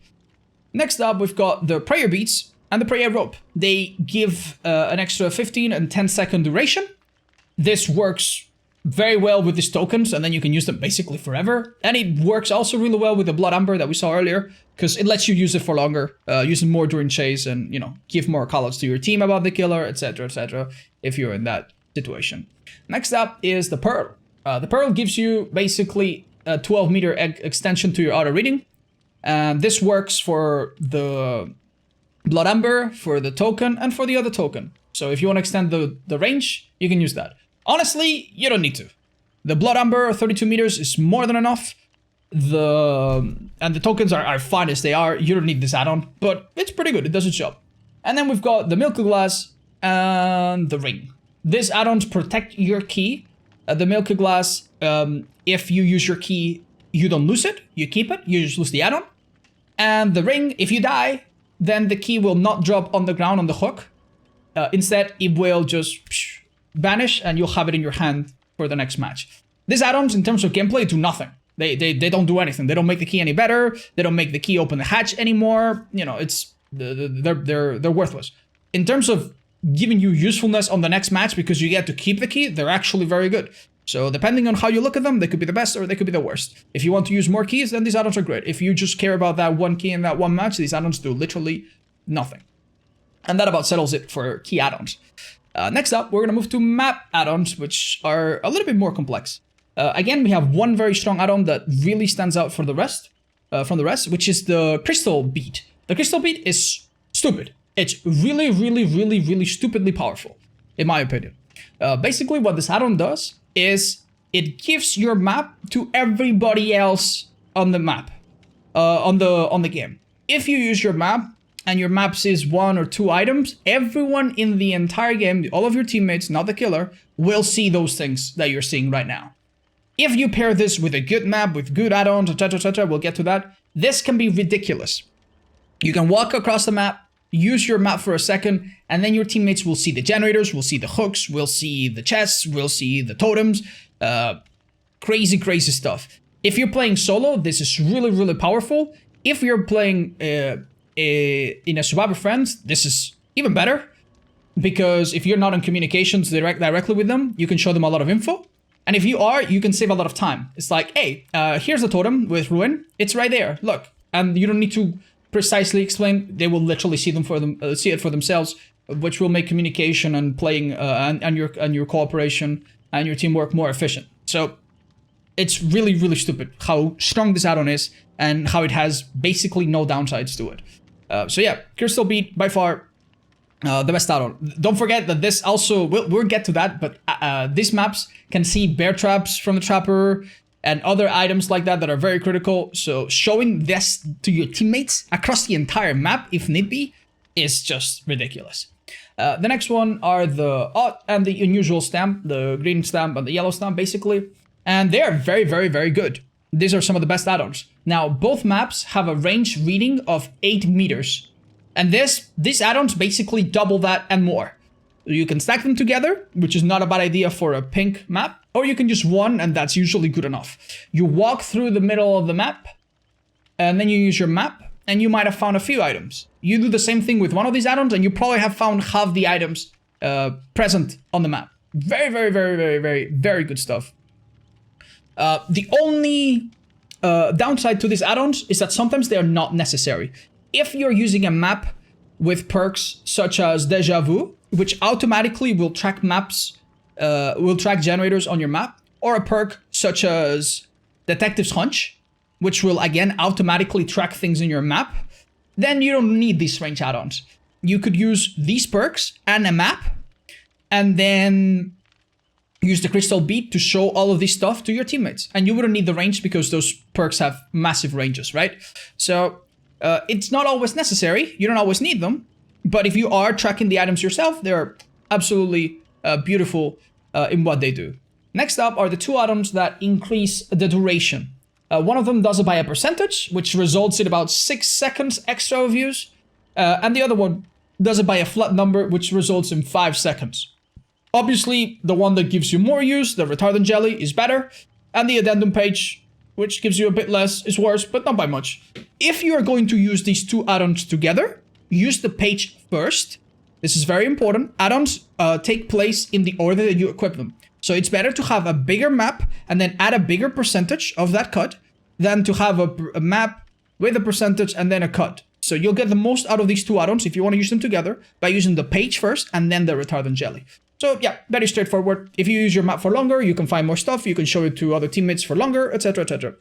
Next up, we've got the prayer beats and the prayer rope. They give an extra 15 and 10-second duration. This works very well with these tokens, and then you can use them basically forever. And it works also really well with the blood amber that we saw earlier, because it lets you use it for longer, use it more during chase, and give more callouts to your team about the killer, etc., if you're in that situation. Next up is the pearl. The pearl gives you basically a 12-meter extension to your auto reading, and this works for the blood amber, for the token, and for the other token. So if you want to extend the range, you can use that. Honestly, you don't need to. The blood amber 32 meters is more than enough. And the tokens are fine as they are. You don't need this add-on, but it's pretty good. It does its job. And then we've got the milk glass and the ring. These add-ons protect your key. The milk glass, if you use your key, you don't lose it. You keep it. You just lose the add-on. And the ring, if you die, then the key will not drop on the ground on the hook. Instead, it will just vanish and you'll have it in your hand for the next match. These add-ons, in terms of gameplay, do nothing. They don't do anything. They don't make the key any better. They don't make the key open the hatch anymore. They're worthless. In terms of giving you usefulness on the next match because you get to keep the key, they're actually very good. So depending on how you look at them, they could be the best or they could be the worst. If you want to use more keys, then these add-ons are great. If you just care about that one key in that one match, these add-ons do literally nothing. And that about settles it for key add-ons. Next up, we're going to move to map add-ons, which are a little bit more complex. Again, we have one very strong add-on that really stands out from the rest, which is the crystal bead. The crystal bead is stupid. It's really, really, really, really stupidly powerful, in my opinion. Basically, what this add-on does is it gives your map to everybody else on the map, on the game. If you use your map and your map sees one or two items, everyone in the entire game, all of your teammates, not the killer, will see those things that you're seeing right now. If you pair this with a good map, with good add-ons, etc., we'll get to that, this can be ridiculous. You can walk across the map, use your map for a second, and then your teammates will see the generators, will see the hooks, will see the chests, will see the totems. Crazy, crazy stuff. If you're playing solo, this is really, really powerful. If you're playing in a survivor friends, this is even better. Because if you're not in communications directly with them, you can show them a lot of info. And if you are, you can save a lot of time. It's like, hey, here's the totem with ruin. It's right there. Look. And you don't need to precisely explain. They will literally see it for themselves, which will make communication and playing and your cooperation and your teamwork more efficient. So it's really, really stupid how strong this add-on is and how it has basically no downsides to it. So yeah, Crystal Bead by far the best add-on. Don't forget that this also, we'll get to that, but these maps can see bear traps from the trapper and other items like that are very critical. So showing this to your teammates across the entire map, if need be, is just ridiculous. The next one are the odd and the unusual stamp, the green stamp and the yellow stamp, basically. And they are very, very, very good. These are some of the best add-ons. Now, both maps have a range reading of 8 meters. And these add-ons basically double that and more. You can stack them together, which is not a bad idea for a pink map, or you can use one, and that's usually good enough. You walk through the middle of the map, and then you use your map, and you might have found a few items. You do the same thing with one of these add-ons, and you probably have found half the items present on the map. Very, very, very, very, very, very good stuff. The only downside to these add-ons is that sometimes they are not necessary. If you're using a map with perks such as Deja Vu, which automatically will track maps, will track generators on your map, or a perk such as Detective's Hunch, which will again automatically track things in your map, then you don't need these range add-ons. You could use these perks and a map, and then use the crystal bead to show all of this stuff to your teammates. And you wouldn't need the range because those perks have massive ranges, right? So it's not always necessary. You don't always need them. But if you are tracking the items yourself, they're absolutely beautiful in what they do. Next up are the two items that increase the duration. One of them does it by a percentage, which results in about 6 seconds extra of use. And the other one does it by a flat number, which results in 5 seconds. Obviously, the one that gives you more use, the retardant jelly, is better. And the addendum page, which gives you a bit less, is worse, but not by much. If you are going to use these two add-ons together, use the page first. This is very important. Add-ons take place in the order that you equip them. So it's better to have a bigger map and then add a bigger percentage of that cut than to have a map with a percentage and then a cut. So you'll get the most out of these two add-ons if you want to use them together by using the page first and then the retardant jelly. So yeah, very straightforward. If you use your map for longer, you can find more stuff. You can show it to other teammates for longer, etc, etc.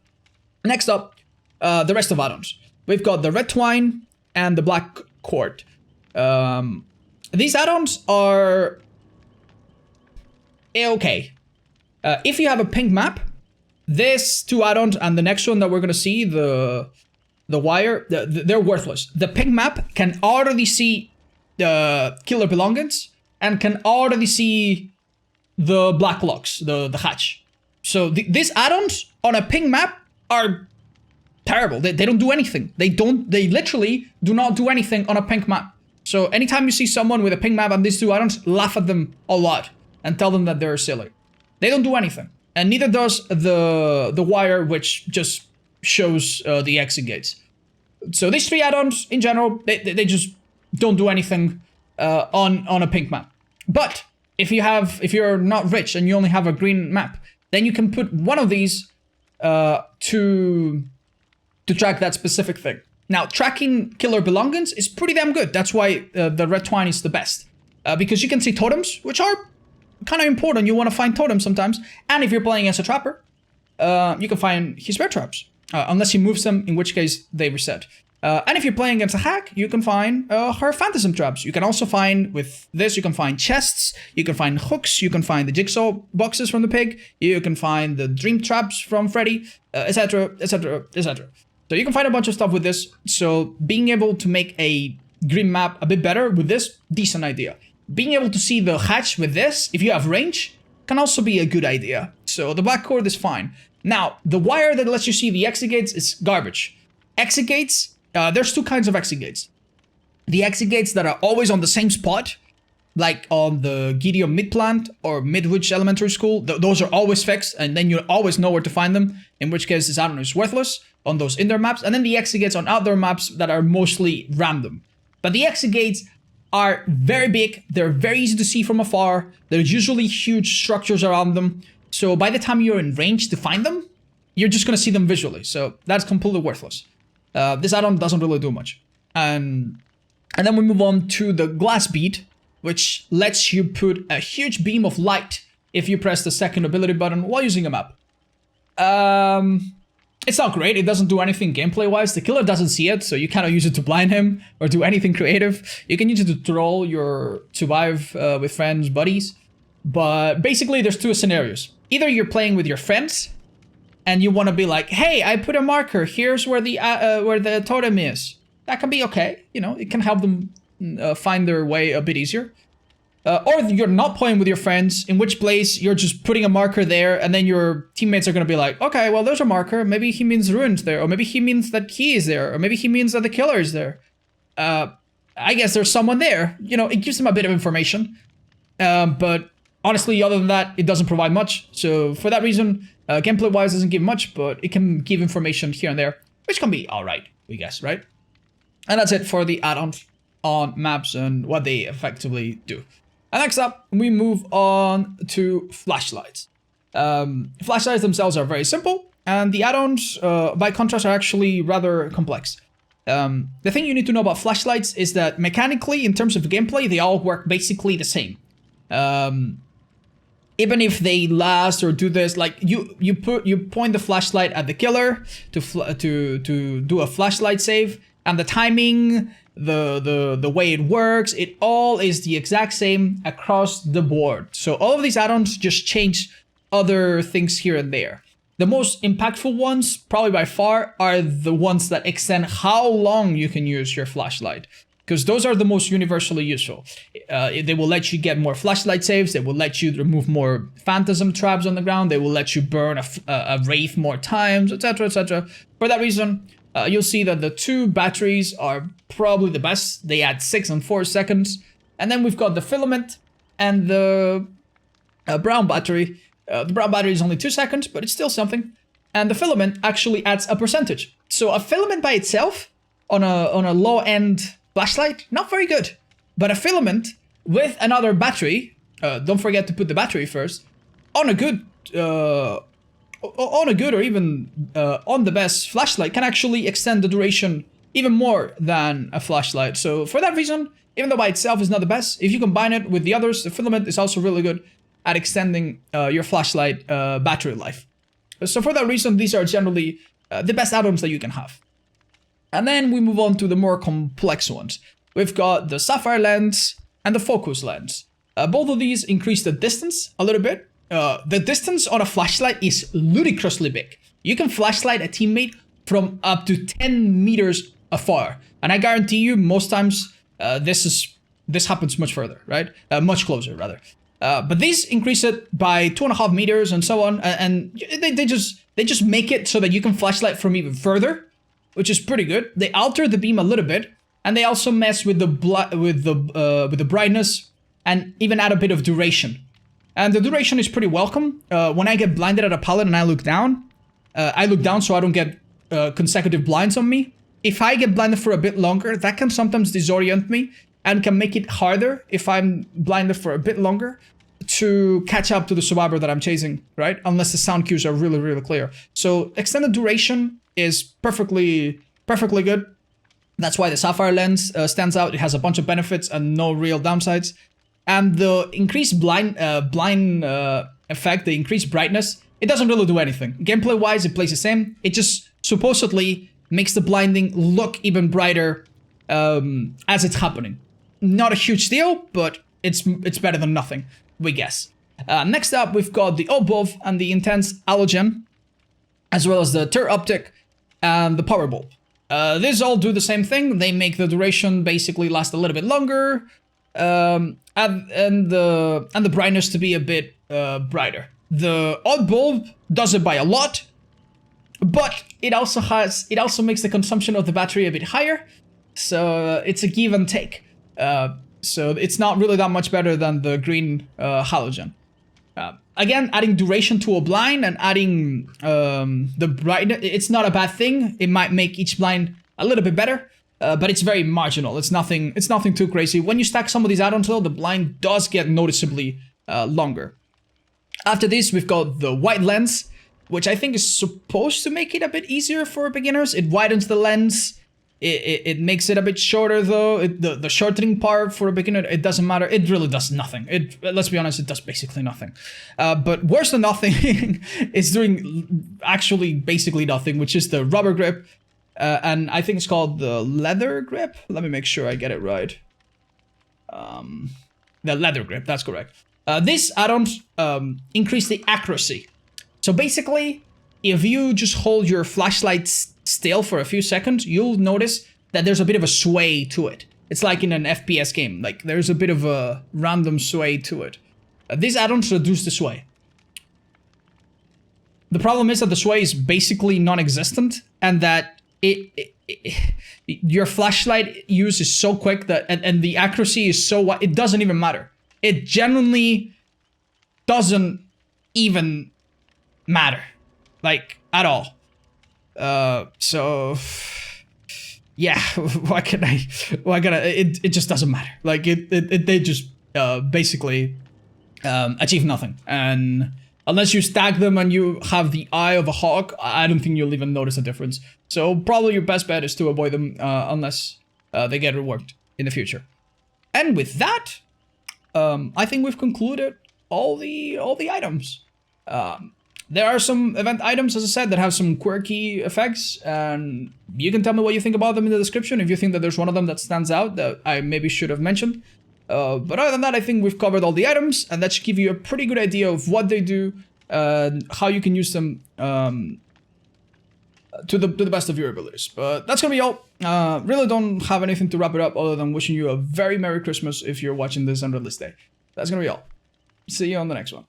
Next up, the rest of add-ons. We've got the red twine and the black cord. These add-ons are okay. If you have a pink map, this two add-ons and the next one that we're gonna see, the wire, they're worthless. The pink map can already see the killer belongings and can already see the black locks, the hatch. So these add-ons on a pink map are terrible. They don't do anything. They literally do not do anything on a pink map. So anytime you see someone with a pink map and these two add-ons, laugh at them a lot and tell them that they're silly. They don't do anything. And neither does the wire, which just shows the exit gates. So these three add-ons in general, they just don't do anything on a pink map. But if you're not rich and you only have a green map, then you can put one of these to track that specific thing. Now, tracking killer belongings is pretty damn good. That's why the red twine is the best. Because you can see totems, which are kind of important. You want to find totems sometimes. And if you're playing as a trapper, you can find his bear traps. Unless he moves them, in which case they reset. And if you're playing against a hack, you can find her phantasm traps. You can also find, with this, you can find chests, you can find hooks, you can find the jigsaw boxes from the pig, you can find the dream traps from Freddy, etc, etc, etc. So you can find a bunch of stuff with this. So being able to make a green map a bit better with this, decent idea. Being able to see the hatch with this, if you have range, can also be a good idea. So the black cord is fine. Now, the wire that lets you see the exit gates is garbage. Exit gates, there's two kinds of exit gates. The exit gates that are always on the same spot, like on the Gideon mid plant or Midwich Elementary School, those are always fixed, and then you always know where to find them, in which case this add-on is worthless on those indoor maps, and then the exit gates on outdoor maps that are mostly random. But the exit gates are very big, they're very easy to see from afar, there's usually huge structures around them, so by the time you're in range to find them, you're just gonna see them visually, so that's completely worthless. This add-on doesn't really do much. And then we move on to the glass bead, which lets you put a huge beam of light if you press the second ability button while using a map. It's not great, it doesn't do anything gameplay-wise. The killer doesn't see it, so you cannot use it to blind him or do anything creative. You can use it to troll your survive with friends, buddies. But basically, there's two scenarios. Either you're playing with your friends, and you want to be like, hey, I put a marker, here's where the totem is. That can be okay, you know, it can help them find their way a bit easier. Or you're not playing with your friends, in which place you're just putting a marker there, and then your teammates are going to be like, okay, well, there's a marker, maybe he means ruined there, or maybe he means that he is there, or maybe he means that the killer is there. I guess there's someone there, you know, it gives them a bit of information. But honestly, other than that, it doesn't provide much. So for that reason, gameplay-wise, doesn't give much, but it can give information here and there, which can be all right, we guess, right? And that's it for the add-ons on maps and what they effectively do. And next up, we move on to flashlights. Flashlights themselves are very simple, and the add-ons, by contrast, are actually rather complex. The thing you need to know about flashlights is that mechanically, in terms of gameplay, they all work basically the same. Even if they last or do this, like you point the flashlight at the killer to do a flashlight save, and the timing, the way it works, it all is the exact same across the board. So all of these add-ons just change other things here and there. The most impactful ones, probably by far, are the ones that extend how long you can use your flashlight, because those are the most universally useful. They will let you get more flashlight saves, they will let you remove more phantasm traps on the ground, they will let you burn a wraith more times, etc, etc. For that reason, you'll see that the 2 batteries are probably the best. They add 6 and 4 seconds. And then we've got the filament and the brown battery. The brown battery is only 2 seconds, but it's still something. And the filament actually adds a percentage. So a filament by itself on a low-end flashlight, not very good. But a filament with another battery, don't forget to put the battery first, on a good or even on the best flashlight can actually extend the duration even more than a flashlight. So for that reason, even though by itself is not the best, if you combine it with the others, the filament is also really good at extending your flashlight battery life. So for that reason, these are generally the best add-ons that you can have. And then we move on to the more complex ones. We've got the sapphire lens and the focus lens. Both of these increase the distance a little bit. The distance on a flashlight is ludicrously big. You can flashlight a teammate from up to 10 meters afar. And I guarantee you, most times, this happens much further, right? Much closer, rather. But these increase it by 2.5 meters and so on. And they just make it so that you can flashlight from even further, which is pretty good. They alter the beam a little bit, and they also mess with the brightness and even add a bit of duration. And the duration is pretty welcome. When I get blinded at a pallet and I look down so I don't get consecutive blinds on me. If I get blinded for a bit longer, that can sometimes disorient me and can make it harder if I'm blinded for a bit longer to catch up to the survivor that I'm chasing, right? Unless the sound cues are really, really clear. So extended duration is perfectly good. That's why the sapphire lens stands out. It has a bunch of benefits and no real downsides. And the increased blind effect, the increased brightness, it doesn't really do anything. Gameplay-wise, it plays the same. It just supposedly makes the blinding look even brighter as it's happening. Not a huge deal, but it's better than nothing, we guess. Next up, we've got the Obov and the Intense Halogen, as well as the Tur Optic and the Power Bulb. These all do the same thing. They make the duration basically last a little bit longer, and the brightness to be a bit brighter. The Odd Bulb does it by a lot, but it also makes the consumption of the battery a bit higher, so it's a give and take. So it's not really that much better than the green halogen. Again, adding duration to a blind and adding the brightness, it's not a bad thing. It might make each blind a little bit better, but it's very marginal. It's nothing too crazy. When you stack some of these add-ons though, the blind does get noticeably longer. After this, we've got the white lens, which I think is supposed to make it a bit easier for beginners. It widens the lens. It makes it a bit shorter though. The shortening part for a beginner, it doesn't matter. It really does nothing. Let's be honest, it does basically nothing. But worse than nothing is doing actually basically nothing, which is the rubber grip. And I think it's called the leather grip. Let me make sure I get it right. The leather grip, that's correct. These add-ons increase the accuracy. So basically, if you just hold your flashlight still for a few seconds, you'll notice that there's a bit of a sway to it. It's like in an FPS game, like there's a bit of a random sway to it. These add-ons reduce the sway. The problem is that the sway is basically non-existent, and that your flashlight use is so quick that and the accuracy is so wide, it doesn't even matter. it genuinely doesn't even matter, like, at all. So yeah, it just doesn't matter. Like they just basically achieve nothing, and unless you stack them and you have the eye of a hawk, I don't think you'll even notice a difference. So probably your best bet is to avoid them unless they get reworked in the future. And with that, I think we've concluded all the items. There are some event items, as I said, that have some quirky effects, and you can tell me what you think about them in the description if you think that there's one of them that stands out that I maybe should have mentioned. But other than that, I think we've covered all the items, and that should give you a pretty good idea of what they do, how you can use them to the best of your abilities. But that's gonna be all. Really don't have anything to wrap it up other than wishing you a very Merry Christmas if you're watching this on release day. That's gonna be all. See you on the next one.